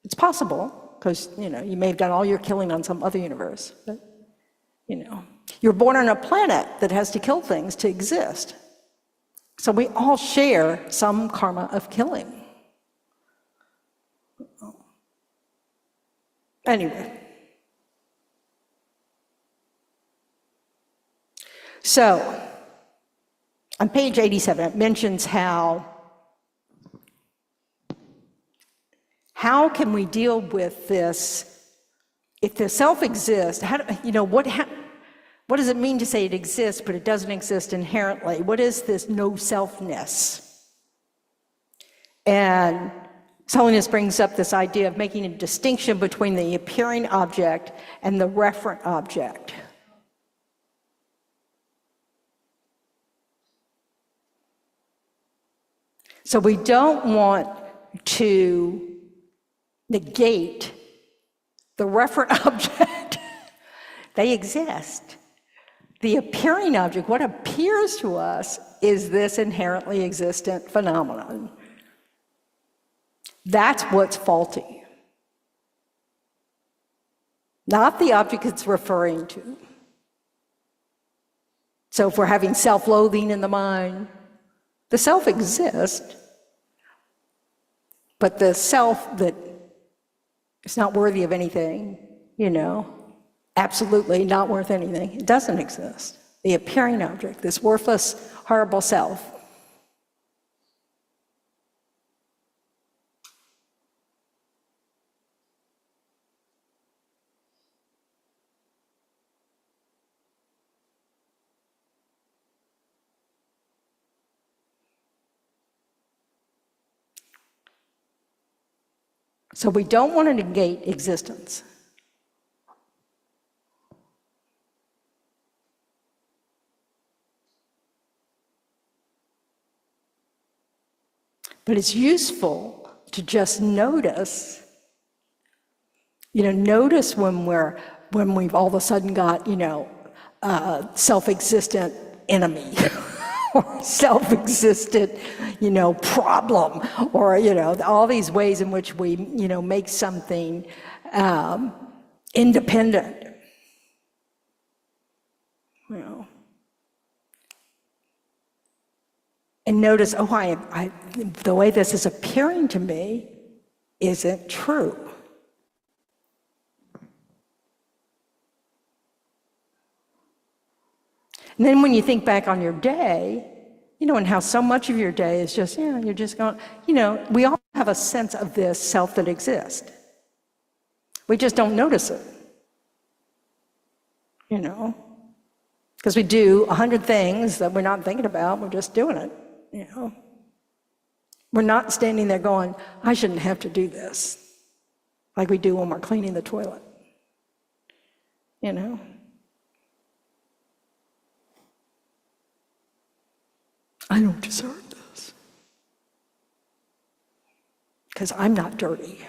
It's possible, because, you know, you may have done all your killing on some other universe, but, you know, you're born on a planet that has to kill things to exist. So we all share some karma of killing. Anyway. So, on page 87, it mentions how can we deal with this? If the self exists, what does it mean to say it exists, but it doesn't exist inherently? What is this no-selfness? And Holiness brings up this idea of making a distinction between the appearing object and the referent object. So we don't want to negate the referent object. They exist. The appearing object, what appears to us, is this inherently existent phenomenon. That's what's faulty. Not the object it's referring to. So if we're having self-loathing in the mind, the self exists, but the self that is not worthy of anything, absolutely not worth anything, it doesn't exist. The appearing object, this worthless, horrible self. So we don't want to negate existence. But it's useful to just notice, notice when we've all of a sudden got, a self-existent enemy or self-existent, problem, or, all these ways in which we, make something independent. And notice, the way this is appearing to me isn't true. And then when you think back on your day, and how so much of your day is just, you're just going, we all have a sense of this self that exists. We just don't notice it. Because we do 100 things that we're not thinking about, we're just doing it. We're not standing there going, I shouldn't have to do this, like we do when we're cleaning the toilet. I don't deserve this, because I'm not dirty.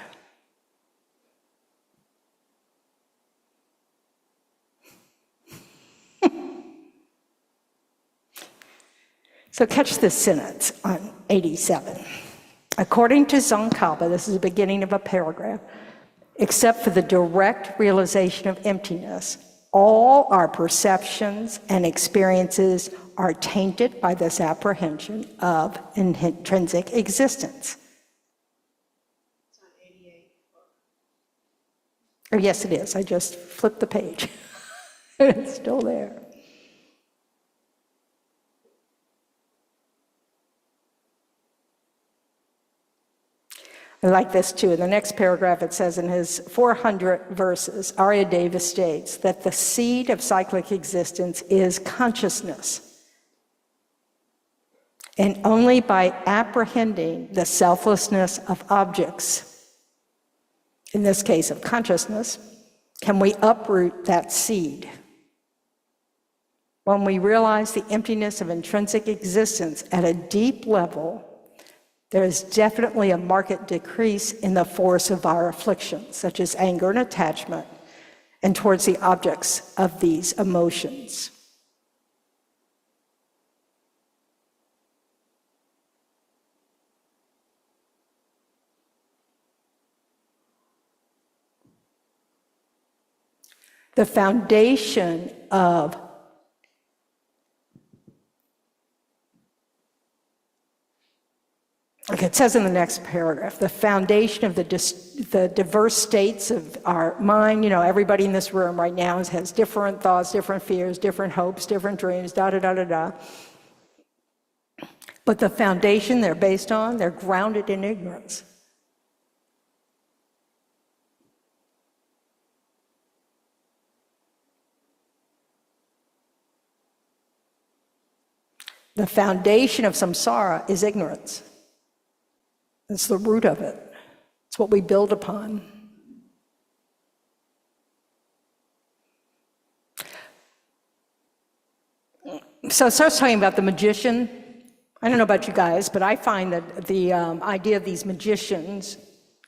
So catch this sentence on 87. According to Tsongkhapa, this is the beginning of a paragraph, except for the direct realization of emptiness, all our perceptions and experiences are tainted by this apprehension of intrinsic existence. It's on 88. Oh, yes, it is. I just flipped the page. It's still there. I like this too. In the next paragraph, it says in his 400 verses, Aryadeva states that the seed of cyclic existence is consciousness. And only by apprehending the selflessness of objects, in this case of consciousness, can we uproot that seed. When we realize the emptiness of intrinsic existence at a deep level, there is definitely a marked decrease in the force of our afflictions, such as anger and attachment, and towards the objects of these emotions. The foundation of like it says in the next paragraph, the foundation of the diverse states of our mind, everybody in this room right now has different thoughts, different fears, different hopes, different dreams, da-da-da-da-da. But the foundation they're based on, they're grounded in ignorance. The foundation of samsara is ignorance. It's the root of it. It's what we build upon. So it starts talking about the magician. I don't know about you guys, but I find that the idea of these magicians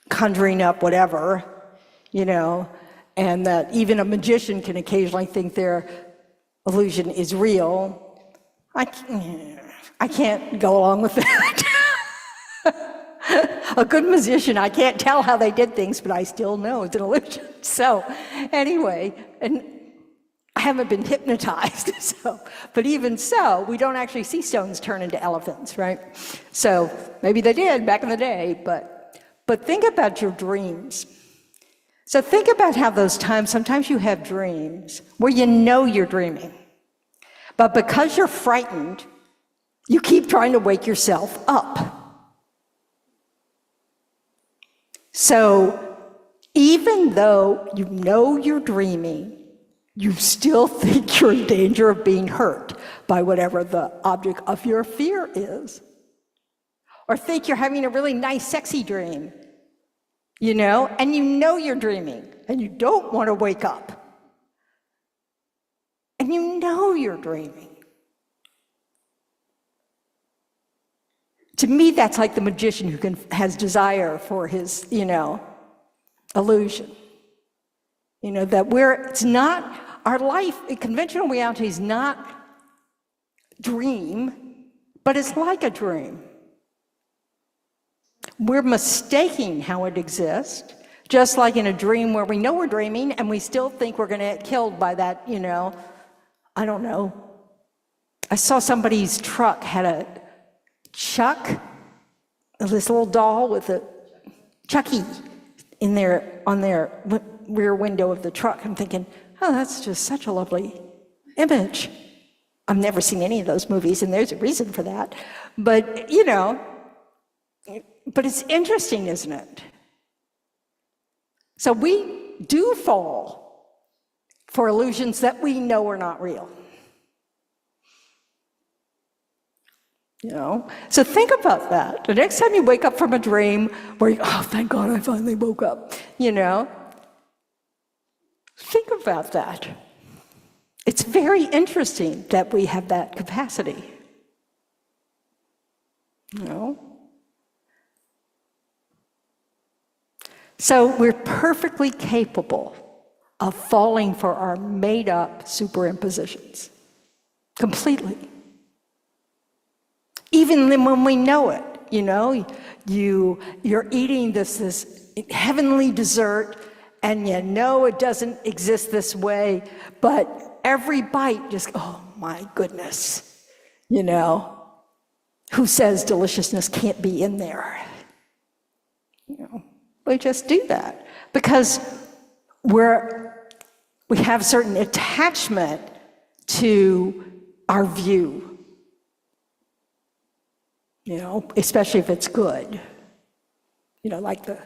conjuring up whatever, and that even a magician can occasionally think they're illusion is real, I can't go along with that. A good musician, I can't tell how they did things, but I still know it's an illusion. So anyway, and I haven't been hypnotized, but even so, we don't actually see stones turn into elephants, right? So maybe they did back in the day, but think about your dreams. So think about how those times, sometimes you have dreams where you know you're dreaming, but because you're frightened, you keep trying to wake yourself up. So even though you know you're dreaming, you still think you're in danger of being hurt by whatever the object of your fear is. Or think you're having a really nice, sexy dream, and you know you're dreaming, and you don't want to wake up. And you know you're dreaming. To me, that's like the magician who has desire for his, illusion. It's not, our life, conventional reality is not dream, but it's like a dream. We're mistaking how it exists, just like in a dream where we know we're dreaming and we still think we're going to get killed by that, I don't know. I saw somebody's truck had a Chuck, this little doll with a Chucky on their rear window of the truck. I'm thinking, oh, that's just such a lovely image. I've never seen any of those movies, and there's a reason for that. But, but it's interesting, isn't it? So we do fall for illusions that we know are not real. So think about that. The next time you wake up from a dream where oh, thank God I finally woke up, think about that. It's very interesting that we have that capacity. So we're perfectly capable of falling for our made-up superimpositions. Completely. Even when we know it, you're eating this heavenly dessert, and it doesn't exist this way, but every bite just, oh my goodness, who says deliciousness can't be in there? We just do that because we have certain attachment to our view. Especially if it's good, like the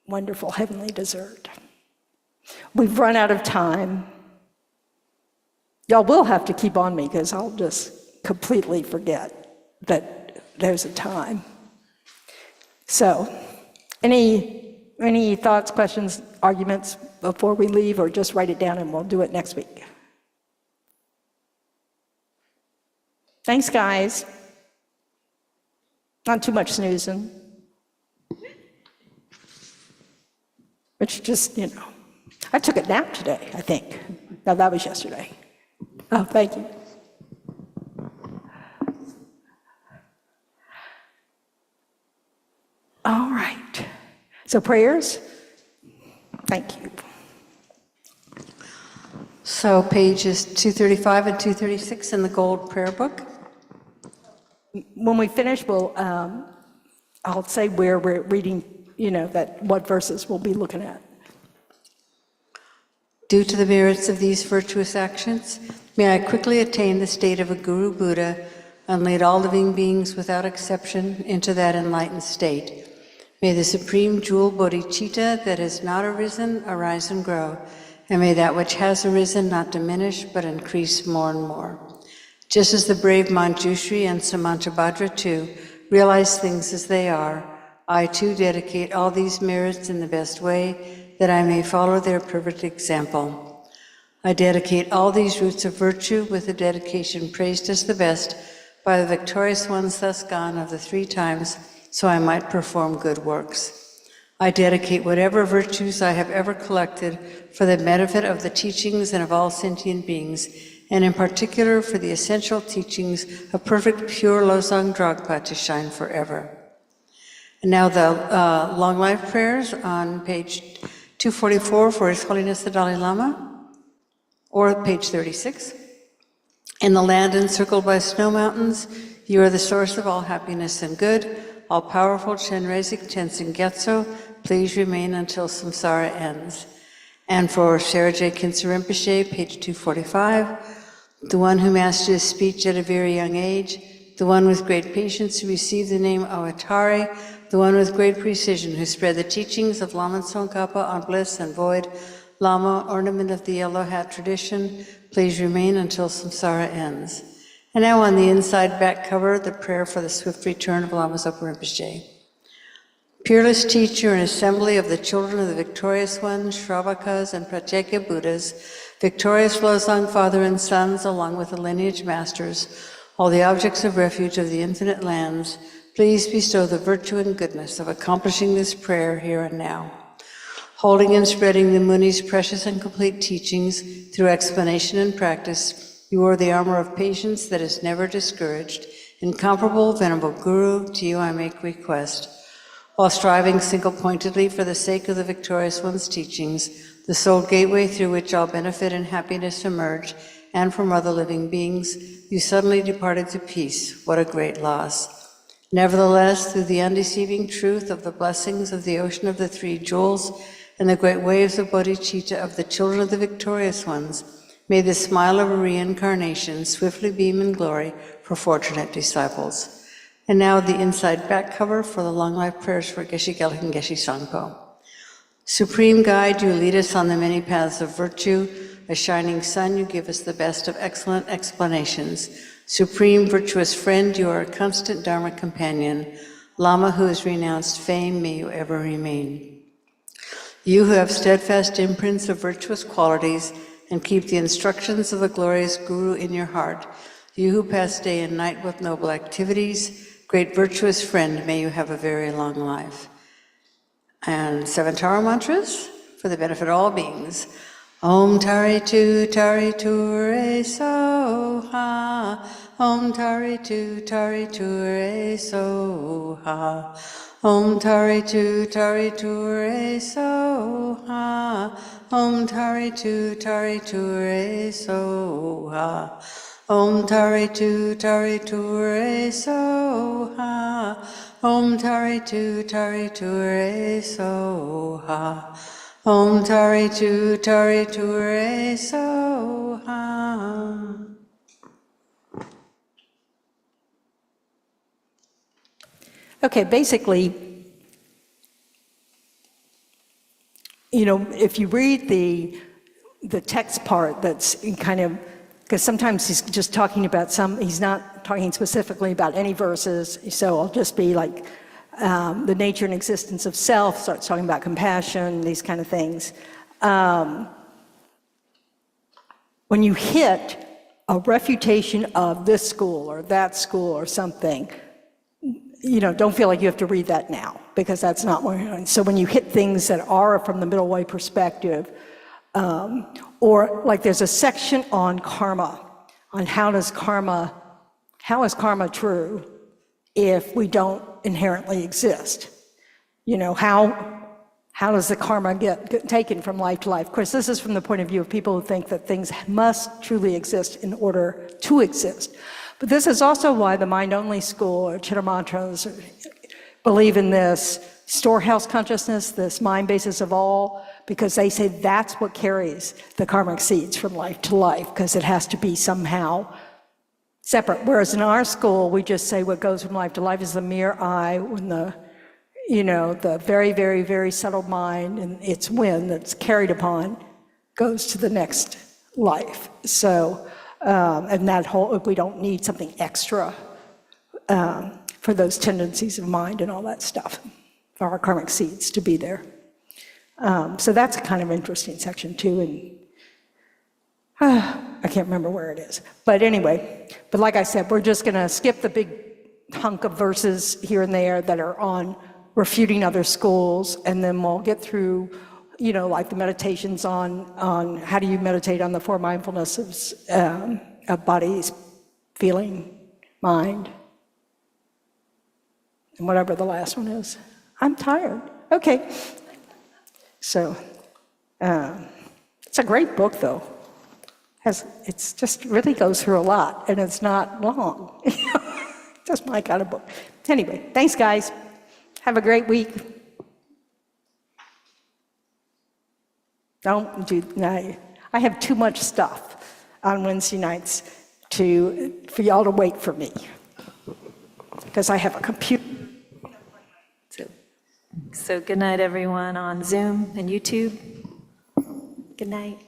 wonderful heavenly dessert. We've run out of time. Y'all will have to keep on me because I'll just completely forget that there's a time. So, any thoughts, questions, arguments before we leave, or just write it down and we'll do it next week? Thanks, guys. Not too much snoozing. Which just, I took a nap today, I think. No, that was yesterday. Oh, thank you. All right. So prayers? Thank you. So pages 235 and 236 in the Gold Prayer Book. When we finish, I'll say where we're reading, what verses we'll be looking at. Due to the merits of these virtuous actions, may I quickly attain the state of a Guru Buddha and lead all living beings without exception into that enlightened state. May the supreme jewel bodhicitta that has not arisen arise and grow, and may that which has arisen not diminish but increase more and more. Just as the brave Manjushri and Samantabhadra too realize things as they are, I too dedicate all these merits in the best way that I may follow their perfect example. I dedicate all these roots of virtue with the dedication praised as the best by the victorious ones thus gone of the 3 times, so I might perform good works. I dedicate whatever virtues I have ever collected for the benefit of the teachings and of all sentient beings, and in particular for the essential teachings of perfect pure Losang Dragpa to shine forever. And now the long life prayers on page 244 for His Holiness the Dalai Lama, or page 36. In the land encircled by snow mountains, you are the source of all happiness and good. All-powerful Chenrezig Tenzin Gyatso, please remain until samsara ends. And for Sherajay Khyentse Rinpoche, page 245, the one who mastered his speech at a very young age, the one with great patience who received the name Awatari, the one with great precision who spread the teachings of Lama Tsongkhapa on bliss and void, Lama, ornament of the yellow hat tradition, please remain until samsara ends. And now on the inside back cover, the prayer for the swift return of Lama Zopa Rinpoche. Peerless teacher and assembly of the children of the victorious ones, Shravakas and Pratyeka Buddhas, victorious Losang Father and Sons, along with the lineage masters, all the objects of refuge of the infinite lands, please bestow the virtue and goodness of accomplishing this prayer here and now. Holding and spreading the Muni's precious and complete teachings through explanation and practice, you are the armor of patience that is never discouraged. Incomparable, venerable Guru, to you I make request. While striving single-pointedly for the sake of the victorious one's teachings, the sole gateway through which all benefit and happiness emerge, and from other living beings, you suddenly departed to peace. What a great loss. Nevertheless, through the undeceiving truth of the blessings of the ocean of the three jewels and the great waves of bodhicitta of the children of the victorious ones, may the smile of a reincarnation swiftly beam in glory for fortunate disciples. And now the inside back cover for the long life prayers for Geshe Gelug and Geshe Sangpo. Supreme Guide, you lead us on the many paths of virtue. A shining sun, you give us the best of excellent explanations. Supreme virtuous friend, you are a constant Dharma companion. Lama who has renounced fame, may you ever remain. You who have steadfast imprints of virtuous qualities and keep the instructions of the glorious Guru in your heart, you who pass day and night with noble activities, great virtuous friend, may you have a very long life. And 7 Tara mantras for the benefit of all beings. Om Tari Tu Re So Ha. Om Tari Tu Re So Ha. Om Tari Tu Re So Ha. Om Tari Tu Re So Ha. Om Tari Tu Re So Ha. Om Tari Tu Re So Ha. Om Tari Tu Re So Ha. Okay, basically, you know, if you read the text part, that's kind of, because sometimes he's just talking about he's not talking specifically about any verses, so I'll just be like, the nature and existence of self, starts talking about compassion, these kind of things. When you hit a refutation of this school or that school or something, you know, don't feel like you have to read that now, because that's not what you're doing. So when you hit things that are from the middle way perspective, or like there's a section on karma, on how is karma true if we don't inherently exist? You know, how does the karma get taken from life to life? Of course, this is from the point of view of people who think that things must truly exist in order to exist. But this is also why the mind-only school, or Chittamantras, believe in this storehouse consciousness, this mind basis of all, because they say that's what carries the karmic seeds from life to life, because it has to be somehow separate. Whereas in our school, we just say what goes from life to life is the mere I, when the very, very, very subtle mind and its wind that's carried upon goes to the next life. So, and that whole, we don't need something extra for those tendencies of mind and all that stuff, for our karmic seeds to be there. So that's a kind of interesting section too, and I can't remember where it is. But anyway, but like I said, we're just gonna skip the big hunk of verses here and there that are on refuting other schools, and then we'll get through like the meditations on how do you meditate on the four mindfulnesses of body, feeling, mind, and whatever the last one is. I'm tired. Okay. So it's a great book, though. It's just really goes through a lot, and it's not long. Just my kind of book. Anyway, thanks, guys. Have a great week. I have too much stuff on Wednesday nights for y'all to wait for me, because I have a computer. So good night, everyone on Zoom and YouTube. Good night.